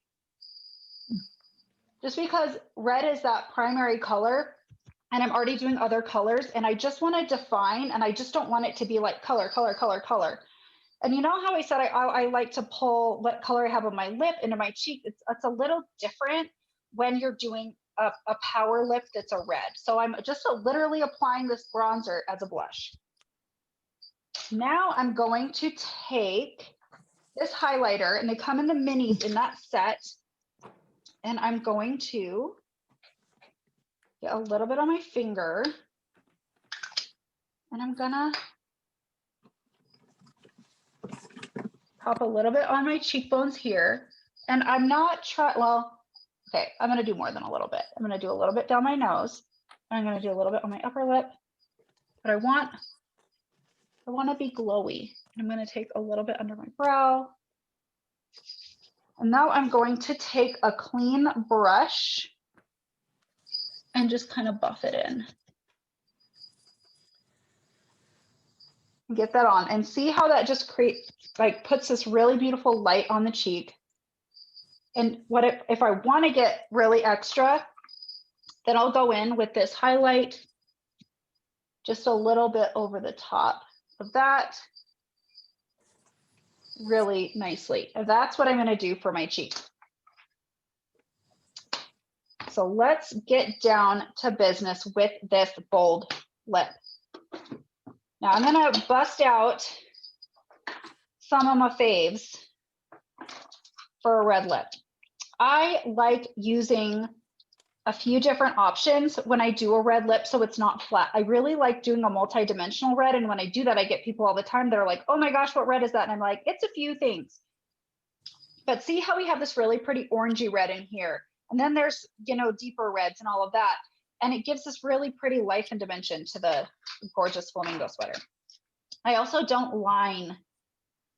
Just because red is that primary color and I'm already doing other colors and I just want to define, and I just don't want it to be like color, color, color, color. And you know how I said I like to pull what color I have on my lip into my cheek? It's a little different when you're doing a power lip that's a red. So I'm just literally applying this bronzer as a blush. Now I'm going to take this highlighter, and they come in the minis in that set, and I'm going to get a little bit on my finger, and I'm gonna pop a little bit on my cheekbones here. And I'm not trying, well, okay, I'm gonna do more than a little bit. I'm gonna do a little bit down my nose. I'm gonna do a little bit on my upper lip, but I want to be glowy. I'm gonna take a little bit under my brow. And now I'm going to take a clean brush and just kind of buff it in. Get that on and see how that just creates, like puts this really beautiful light on the cheek. And if I want to get really extra, then I'll go in with this highlight just a little bit over the top of that really nicely. And that's what I'm going to do for my cheek. So let's get down to business with this bold lip. Now I'm going to bust out some of my faves for a red lip. I like using a few different options when I do a red lip so it's not flat. I really like doing a multi-dimensional red, and when I do that, I get people all the time that are like, oh my gosh, what red is that? And I'm like, it's a few things. But see how we have this really pretty orangey red in here, and then there's, you know, deeper reds and all of that, and it gives this really pretty life and dimension to the gorgeous flamingo sweater. I also don't line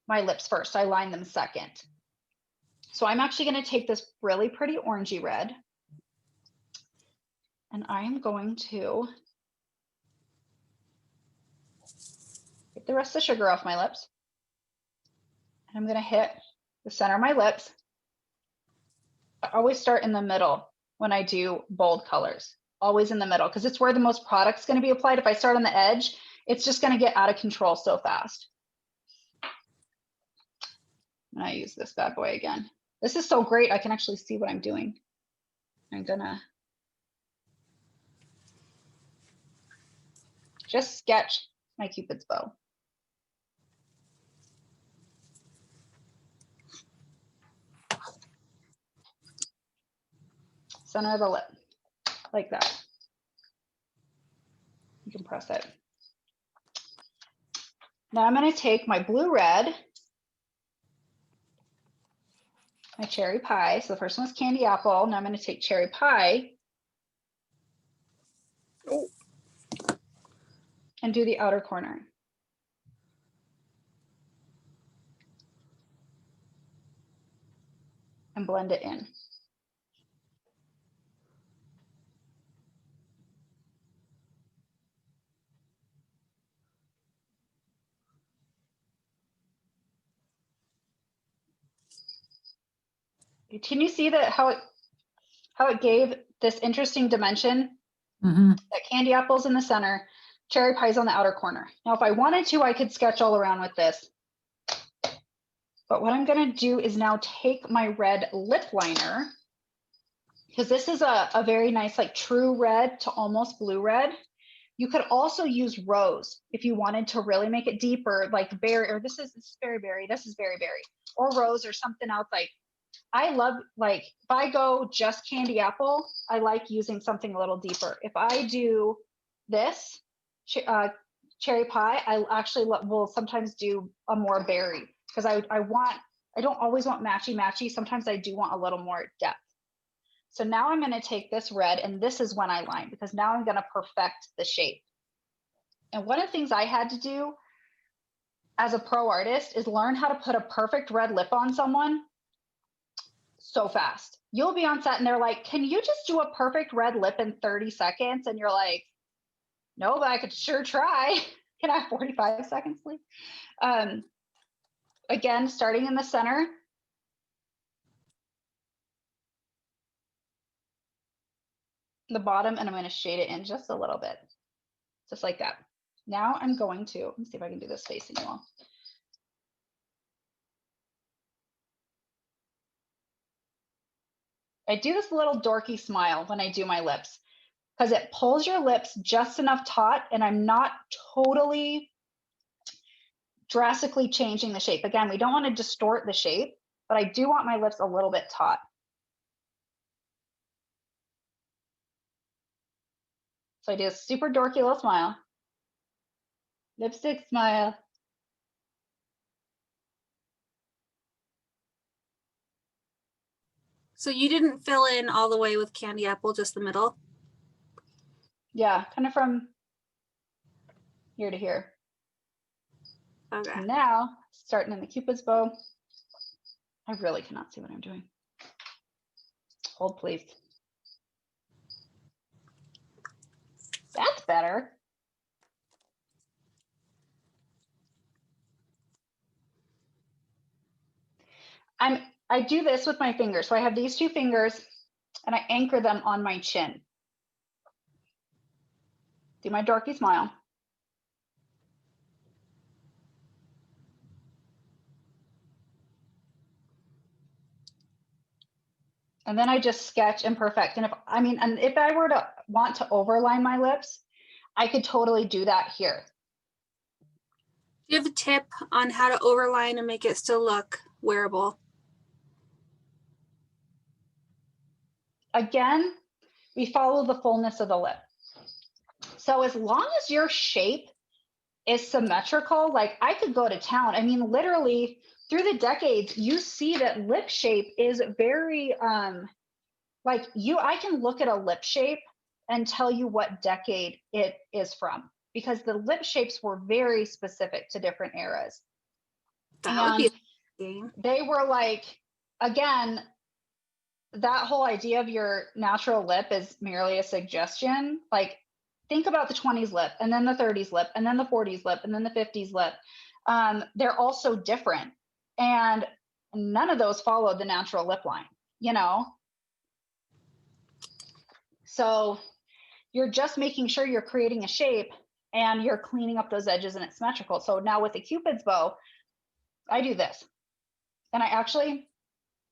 my lips first. I line them second. So I'm actually going to take this really pretty orangey red, and I'm going to get the rest of the sugar off my lips. And I'm going to hit the center of my lips. I always start in the middle when I do bold colors, always in the middle, because it's where the most product's going to be applied. If I start on the edge, it's just going to get out of control so fast. And I use this bad boy again. This is so great. I can actually see what I'm doing. I'm gonna just sketch my Cupid's bow. Center of the lip, like that. You can press it. Now I'm going to take my blue red, my cherry pie. So the first one was candy apple. Now I'm going to take cherry pie. Oh. And do the outer corner. And blend it in. Can you see that how it gave this interesting dimension? Mm-hmm. That candy apple's in the center. cherry pie's on the outer corner. Now, if I wanted to, I could sketch all around with this. But what I'm gonna do is now take my red lip liner, because this is a very nice, like true red to almost blue red. You could also use rose if you wanted to really make it deeper, like berry, or this is berry, this is berry, or rose or something else. Like I love, like if I go just candy apple, I like using something a little deeper. If I do this cherry pie, I actually will sometimes do a more berry, because I don't always want matchy. Sometimes I do want a little more depth. So now I'm going to take this red, and this is when I line, because now I'm going to perfect the shape. And one of the things I had to do as a pro artist is learn how to put a perfect red lip on someone so fast. You'll be on set and they're like, can you just do a perfect red lip in 30 seconds? And you're like, no, but I could sure try. Can I have 45 seconds, please? Again, starting in the center. The bottom, and I'm going to shade it in just a little bit, just like that. Now I'm going to, let me see if I can do this facing you all. I do this little dorky smile when I do my lips, because it pulls your lips just enough taut, and I'm not totally drastically changing the shape. Again, we don't want to distort the shape, but I do want my lips a little bit taut. So I do a super dorky little smile. Lipstick smile. So you didn't fill in all the way with candy apple, just the middle? Yeah, kind of from here to here. Okay. And now, starting in the Cupid's bow. I really cannot see what I'm doing. Hold, please. That's better. I do this with my fingers. So I have these two fingers and I anchor them on my chin. Do my dorky smile. And then I just sketch and perfect. And if I were to want to overline my lips, I could totally do that here. Do you have a tip on how to overline and make it still look wearable? Again, we follow the fullness of the lip. So as long as your shape is symmetrical, like I could go to town. I mean, literally through the decades, you see that lip shape is very, I can look at a lip shape and tell you what decade it is from, because the lip shapes were very specific to different eras. That would be interesting. They were like, again, that whole idea of your natural lip is merely a suggestion. Like, think about the 20s lip, and then the 30s lip, and then the 40s lip, and then the 50s lip. They're all so different. And none of those followed the natural lip line, you know? So you're just making sure you're creating a shape and you're cleaning up those edges and it's symmetrical. So now with the Cupid's bow, I do this. And I actually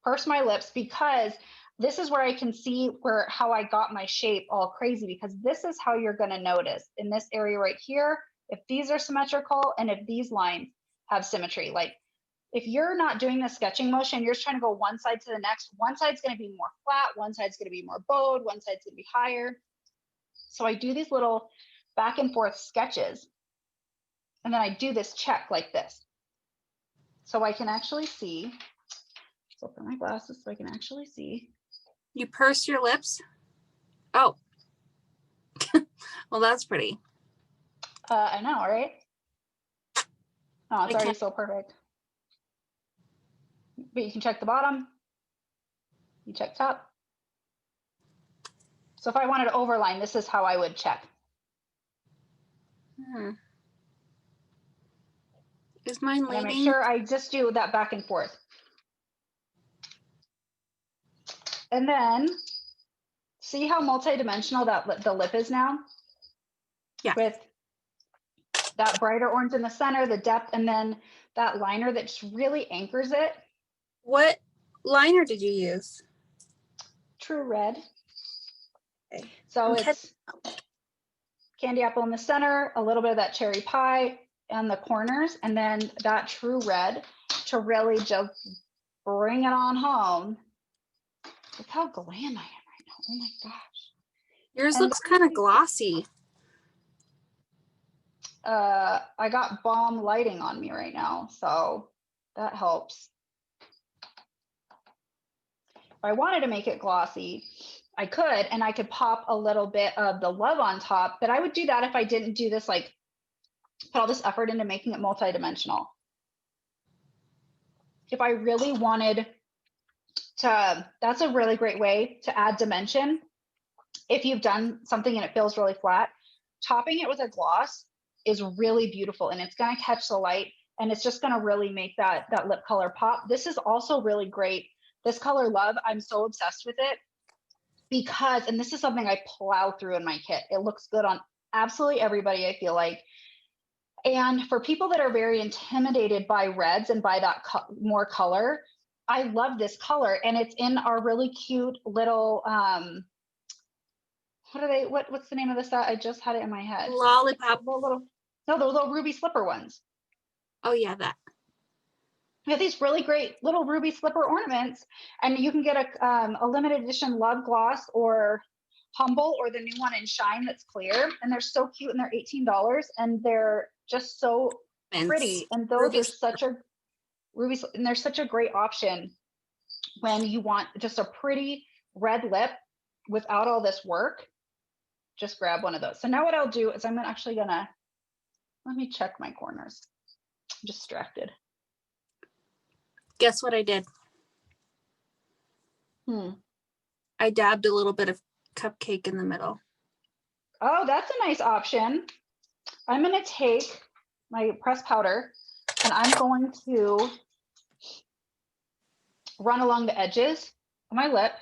purse my lips, because this is where I can see how I got my shape all crazy, because this is how you're going to notice in this area right here, if these are symmetrical and if these lines have symmetry. Like if you're not doing the sketching motion, you're just trying to go one side to the next. One side's going to be more flat, one side's going to be more bowed, one side's going to be higher. So I do these little back and forth sketches, and then I do this check like this. So I can actually see. Let's open my glasses so I can actually see. You purse your lips? Oh. Well, that's pretty. I know, right? Oh, it's I already can't- so perfect. But you can check the bottom. You check top. So if I wanted to overline, this is how I would check. Is mine And I make leading? sure I just do that back and forth. And then see how multidimensional the lip is now? Yeah. With that brighter orange in the center, the depth, and then that liner that just really anchors it. What liner did you use? True Red. Okay. So Okay. it's candy apple in the center, a little bit of that cherry pie and the corners, and then that True Red to really just bring it on home. Look how glam I am right now. Oh my gosh. Yours And looks kind of glossy. I got bomb lighting on me right now, so that helps. If I wanted to make it glossy, I could, and I could pop a little bit of the love on top, but I would do that if I didn't do this, like put all this effort into making it multidimensional. If I really wanted to, that's a really great way to add dimension. If you've done something and it feels really flat, topping it with a gloss is really beautiful, and it's going to catch the light, and it's just going to really make that lip color pop. This is also really great. This color Love, I'm so obsessed with it because, and this is something I plow through in my kit. It looks good on absolutely everybody, I feel like. And for people that are very intimidated by reds and by that more color, I love this color, and it's in our really cute little, what's the name of the set? I just had it in my head. Lollipop. The little ruby slipper ones. Oh yeah, that. We have these really great little ruby slipper ornaments, and you can get a limited edition Love Gloss or Humble or the new one in Shine that's clear, and they're so cute, and they're $18, and they're just so pretty. And those are such a ruby, and they're such a great option when you want just a pretty red lip without all this work. Just grab one of those. So now what I'll do is I'm actually gonna, let me check my corners. I'm distracted. Guess what I did? I dabbed a little bit of cupcake in the middle. Oh, that's a nice option. I'm gonna take my pressed powder and I'm going to run along the edges of my lip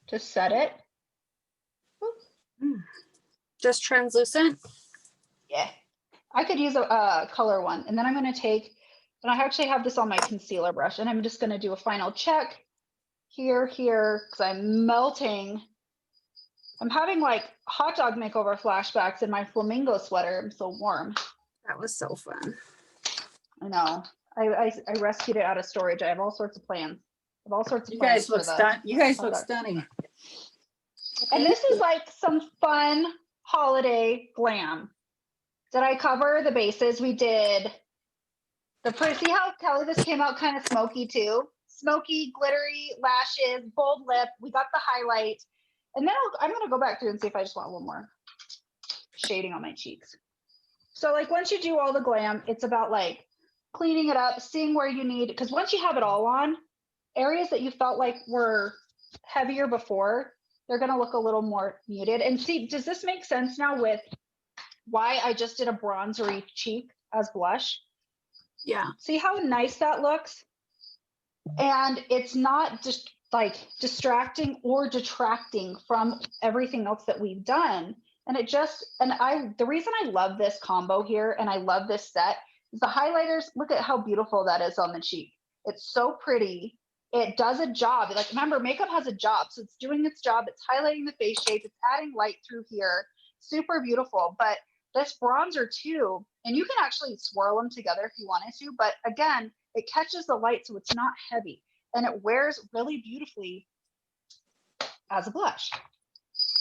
to set it. Just translucent? Yeah. I could use a color one. And then I'm going to take, and I actually have this on my concealer brush, and I'm just going to do a final check here, because I'm melting. I'm having like hot dog makeover flashbacks in my flamingo sweater. I'm so warm. That was so fun. I know. I rescued it out of storage. I have all sorts of plans. I have all sorts of You plans. guys look stunning. And this is like some fun holiday glam. Did I cover the bases? We did the pretty, see how Kelly, this came out kind of smoky too. Smoky, glittery lashes, bold lip. We got the highlight. And then I'm going to go back through and see if I just want a little more shading on my cheeks. So like once you do all the glam, it's about like cleaning it up, seeing where you need, because once you have it all on, areas that you felt like were heavier before, they're going to look a little more muted. And see, does this make sense now with why I just did a bronzery cheek as blush? Yeah. See how nice that looks? And it's not just like distracting or detracting from everything else that we've done. And it just, and the reason I love this combo here and I love this set is the highlighters. Look at how beautiful that is on the cheek. It's so pretty. It does a job. Like, remember, makeup has a job. So it's doing its job. It's highlighting the face shape. It's adding light through here. Super beautiful. But this bronzer too, and you can actually swirl them together if you wanted to. But again, it catches the light, so it's not heavy. And it wears really beautifully as a blush.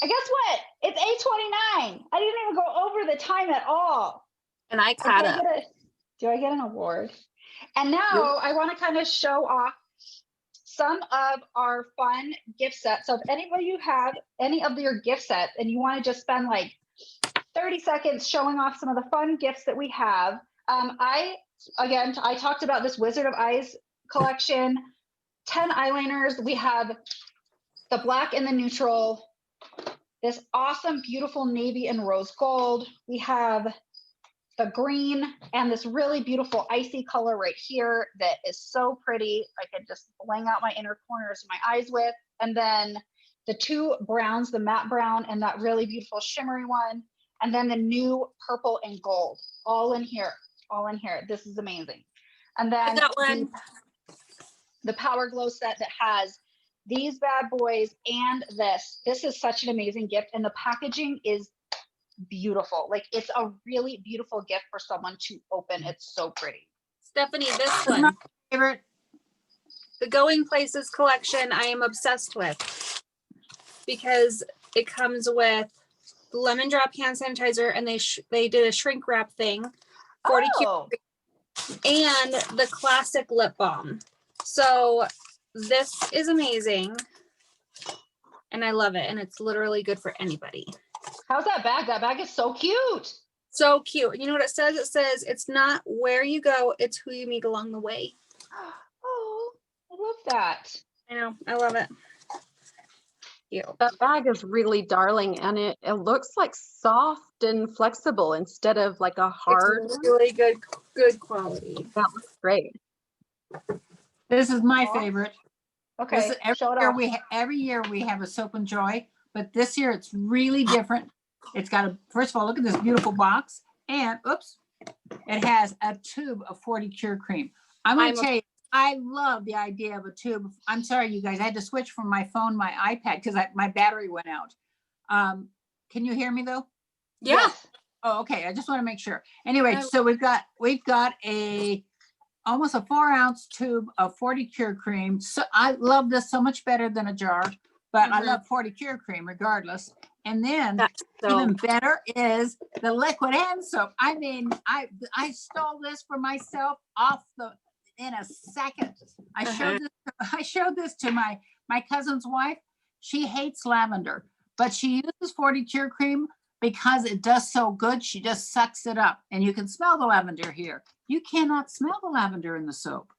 And guess what? It's 8:29. I didn't even go over the time at all. And I caught up. Do I get an award? And now I want to kind of show off some of our fun gift sets. So if anybody you have any of your gift sets and you want to just spend like 30 seconds showing off some of the fun gifts that we have. I talked about this Wizard of Eyes collection, 10 eyeliners. We have the black and the neutral, this awesome, beautiful navy and rose gold. We have the green and this really beautiful icy color right here that is so pretty. I can just bling out my inner corners of my eyes with. And then the two browns, the matte brown and that really beautiful shimmery one. And then the new purple and gold, all in here, all in here. This is amazing. And I then got one. the Power Glow set that has these bad boys and this. This is such an amazing gift, and the packaging is beautiful. Like, it's a really beautiful gift for someone to open. It's so pretty. Stephanie, this My one, favorite. the Going Places collection, I am obsessed with because it comes with lemon drop hand sanitizer, and they did a shrink wrap thing, 40 Oh, and the classic lip balm. So this is amazing, and I love it, and it's literally good for anybody. how's that bag? That bag is so cute. So cute. You know what it says? It says it's not where you go, it's who you meet along the way. Oh, I love that. I know, I love it. Cute. That bag is really darling, and it looks like soft and flexible instead of like a hard It's one. really good quality. That looks great. This is my Aw. favorite. Okay, This is show it every off. year we have a Soap and Joy, but this year it's really different. It's got first of all, look at this beautiful box, and oops, it has a tube of 40 Cure Cream. I'm going to tell you, I love the idea of a tube. I'm sorry, you guys, I had to switch from my phone, my iPad, because my battery went out. Can you hear me though? Yeah. Yes. Oh, okay. I just want to make sure. Anyway, so we've got almost a 4-ounce tube of 40 Cure Cream. So I love this so much better than a jar, but I love 40 Cure Cream regardless. And then That's even better is the liquid hand soap. I mean, I stole this for myself in a second. I showed this to my cousin's wife. She hates lavender, but she uses 40 Cure Cream because it does so good. She just sucks it up, and you can smell the lavender here. You cannot smell the lavender in the soap.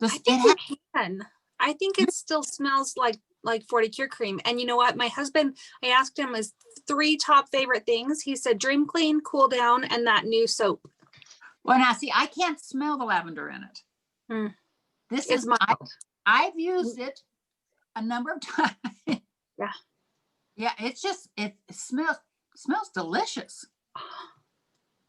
I think you can. I think it still smells like 40 Cure Cream. And you know what? My husband, I asked him his 3 top favorite things. He said Dream Clean, Cool Down, and that new soap. Well, now see, I can't smell the lavender in it. This It's is mild. I've used it a number of times. Yeah. Yeah, it's just it smells delicious.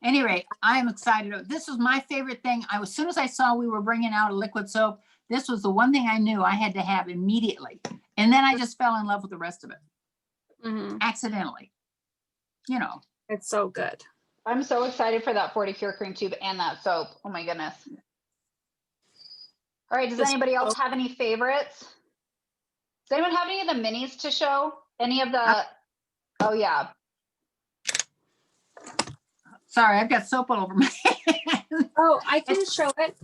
Anyway, I am excited. This was my favorite thing. As soon as I saw we were bringing out a liquid soap, this was the one thing I knew I had to have immediately. And then I just fell in love with the rest of it. Accidentally. You know. It's so good. I'm so excited for that 40 Cure Cream tube and that soap. Oh my goodness. All right, does anybody else have any favorites? Does anyone have any of the minis to show? Any of the, oh yeah. Sorry, I've got soap all over my hands. Oh, I can show it.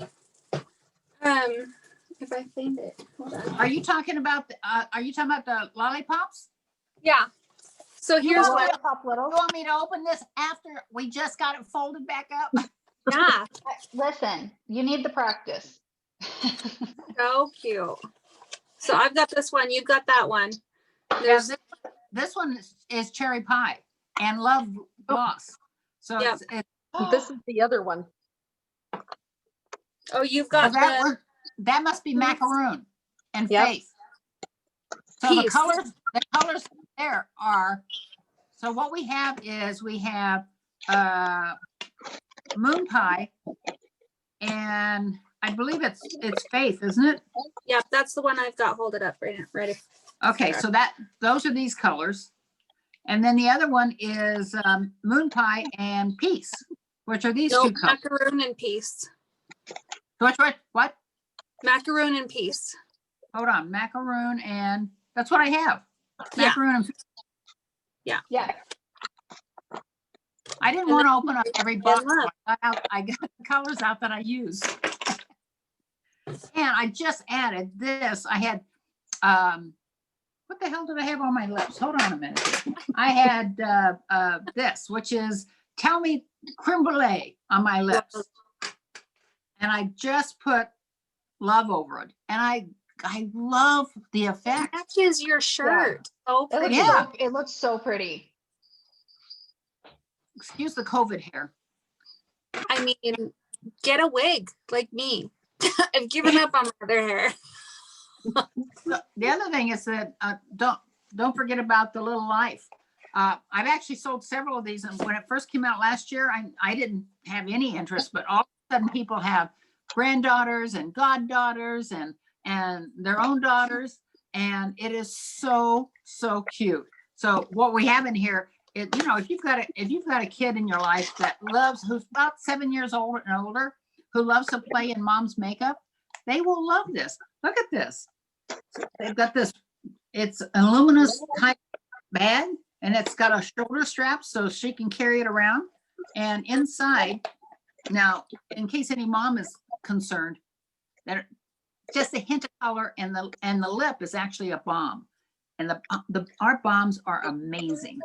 If I find it. Hold on. Are you talking about the lollipops? Yeah. So here's You what. want me to open this after we just got it folded back up? Yeah. Listen, you need the practice. So cute. So I've got this one. You've got that one. There's This one is cherry pie and love gloss. So Yep. This is the other one. oh, you've got that must be macaroon and Yep. faith. So the Peace. colors there are. So what we have is moon pie, and I believe it's faith, isn't it? Yep, that's the one I've got. Hold it up right now. Ready? Okay, so those are these colors. And then the other one is moon pie and peace, which are these two colors. Macaroon and peace. What? Macaroon and peace. Hold on, macaroon and that's what I have. Yeah. Macaroon and peace. Yeah. I didn't want to open up every box. So I got the colors out that I use. And I just added this. I had, what the hell did I have on my lips? Hold on a minute. I had this, which is Tell Me Creme Brulee on my lips. And I just put love over it. And I love the effect. Matches your shirt. So pretty. It looks so pretty. Excuse the COVID hair. I mean, get a wig like me. I've given up on my other hair. The other thing is that don't forget about the little life. I've actually sold several of these, and when it first came out last year, I didn't have any interest, but all of a sudden people have granddaughters and goddaughters and their own daughters, and it is so cute. So what we have in here is, you know, if you've got a kid in your life that loves, who's about 7 years old and older, who loves to play in mom's makeup, they will love this. Look at this. They've got this, it's an aluminum type bag, and it's got a shoulder strap so she can carry it around. And inside, now, in case any mom is concerned, that just a hint of color, and the lip is actually a balm. And our balms are amazing.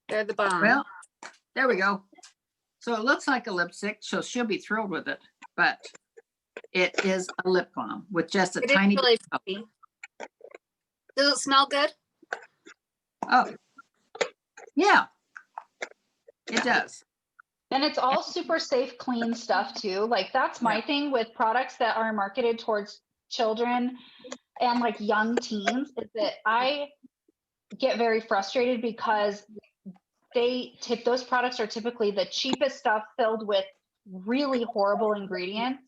They're the bomb. Well, there we go. So it looks like a lipstick, so she'll be thrilled with it, but it is a lip balm with just a It is tiny. really pretty. Does it smell good? Oh, yeah, it does. And it's all super safe, clean stuff too. Like that's my thing with products that are marketed towards children and like young teens, is that I get very frustrated because those products are typically the cheapest stuff filled with really horrible ingredients.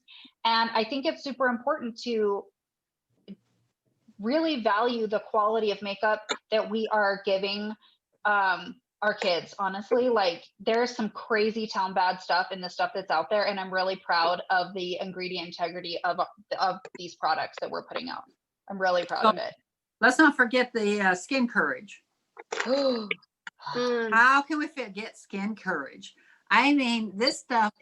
And I think it's super important to really value the quality of makeup that we are giving our kids. Honestly, like there's some crazy town bad stuff in the stuff that's out there, and I'm really proud of the ingredient integrity of these products that we're putting out. I'm really proud of it. Let's not forget the Skin Courage. How can we forget Skin Courage? I mean, this stuff,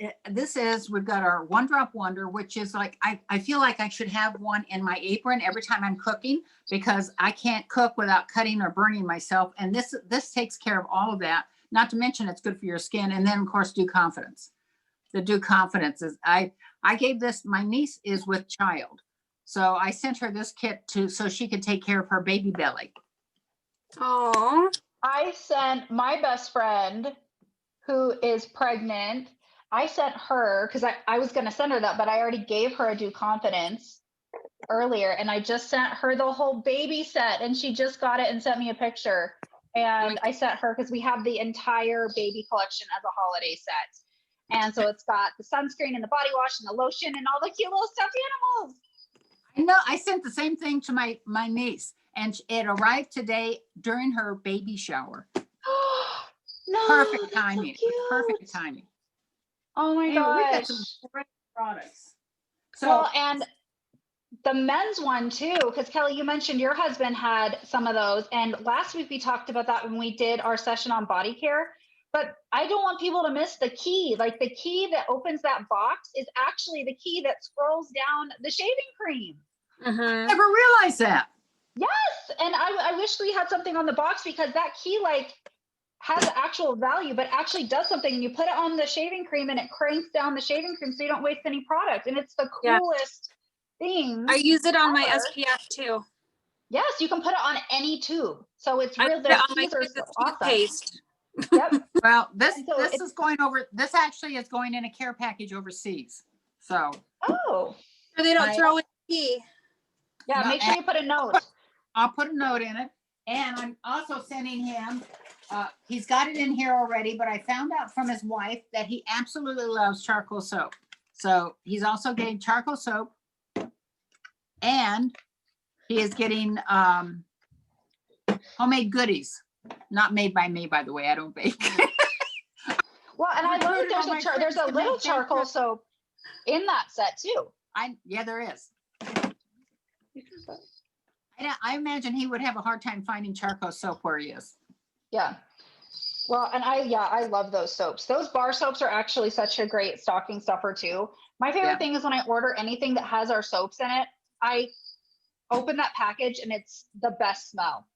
we've got our One Drop Wonder, which is like, I feel like I should have one in my apron every time I'm cooking, because I can't cook without cutting or burning myself. And this takes care of all of that. Not to mention it's good for your skin. And then of course, Dew Confidence. The Dew Confidence is, I gave this, my niece is with child. So I sent her this kit so she could take care of her baby belly. Oh, I sent my best friend who is pregnant. I sent her, because I was going to send her that, but I already gave her a Dew Confidence earlier, and I just sent her the whole baby set, and she just got it and sent me a picture. And I sent her, because we have the entire baby collection as a holiday set. And so it's got the sunscreen and the body wash and the lotion and all the cute little stuffed animals. I know, I sent the same thing to my niece, and it arrived today during her baby shower. No, Perfect that's so timing. cute. Perfect timing. Oh my Anyway, we've got gosh. some great products. So, Well, and the men's one too, because Kelly, you mentioned your husband had some of those. And last week we talked about that when we did our session on body care. But I don't want people to miss the key. Like the key that opens that box is actually the key that scrolls down the shaving cream. I never realized that. Yes. And I wish we had something on the box, because that key like has actual value, but actually does something. And you put it on the shaving cream and it cranks down the shaving cream so you don't waste any product. And it's the coolest thing. I use it on my ever. SPF too. Yes, you can put it on any tube. So it's I real. put it Those on my keys are so awesome. toothpaste. Yep. Well, this So this it's- is going over. This actually is going in a care package overseas. So Oh, So they don't I- throw in the key. yeah. No, Make sure you put a note. I'll put a note in it, and I'm also sending him. He's got it in here already, but I found out from his wife that he absolutely loves charcoal soap. So he's also getting charcoal soap, and he is getting homemade goodies. Not made by me, by the way. I don't bake. Well, and I love Recruited all my that there's friends a to little make charcoal baked soap in that set too. Yeah, there is. I imagine he would have a hard time finding charcoal soap where he is. Yeah. Well, and I love those soaps. Those bar soaps are actually such a great stocking stuffer too. My favorite Yeah. thing is when I order anything that has our soaps in it, I open that package and it's the best smell.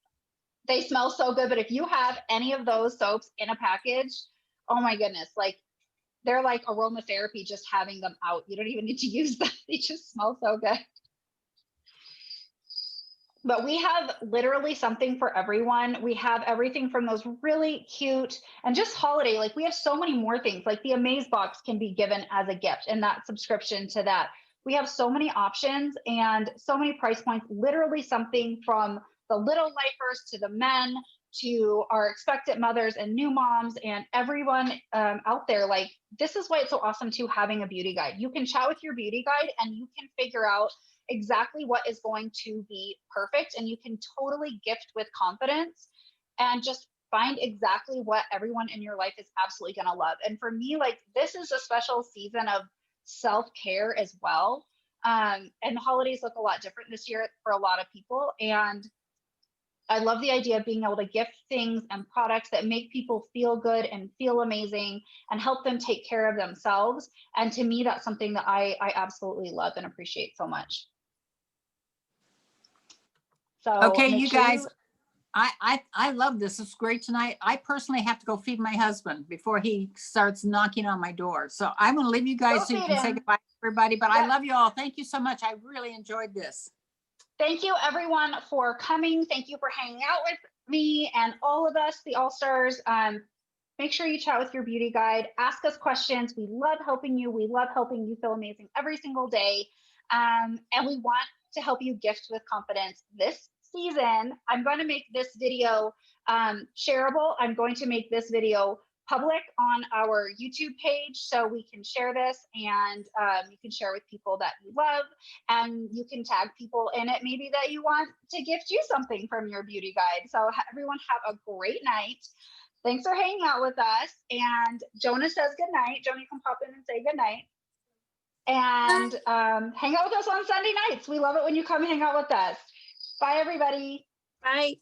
They smell so good, but if you have any of those soaps in a package, oh my goodness, like they're like aromatherapy just having them out. You don't even need to use them. They just smell so good. But we have literally something for everyone. We have everything from those really cute and just holiday. Like we have so many more things. Like the Amaze box can be given as a gift, and that subscription to that. We have so many options and so many price points. Literally something from the little lifers to the men to our expectant mothers and new moms and everyone out there, like, this is why it's so awesome too, having a beauty guide. You can chat with your beauty guide and you can figure out exactly what is going to be perfect, and you can totally gift with confidence and just find exactly what everyone in your life is absolutely going to love. And for me, like, this is a special season of self-care as well. And the holidays look a lot different this year for a lot of people. And I love the idea of being able to gift things and products that make people feel good and feel amazing and help them take care of themselves. And to me, that's something that I absolutely love and appreciate so much. So Okay, make you sure guys, I love this. It's great tonight. I personally have to go feed my husband before he starts knocking on my door. So I'm going to leave you guys Go so you feed can say him. goodbye to everybody. But I Yep. love you all. Thank you so much. I really enjoyed this. Thank you everyone for coming. Thank you for hanging out with me and all of us, the All-Stars. Make sure you chat with your beauty guide, ask us questions. We love helping you. We love helping you feel amazing every single day. And we want to help you gift with confidence this season. I'm going to make this video shareable. I'm going to make this video public on our YouTube page so we can share this, and you can share with people that you love, and you can tag people in it maybe that you want to gift you something from your beauty guide. So everyone have a great night. Thanks for hanging out with us. And Jonah says good night. Jonah, you can pop in and say good night. And hang out with us on Sunday nights. We love it when you come hang out with us. Bye, everybody. Bye.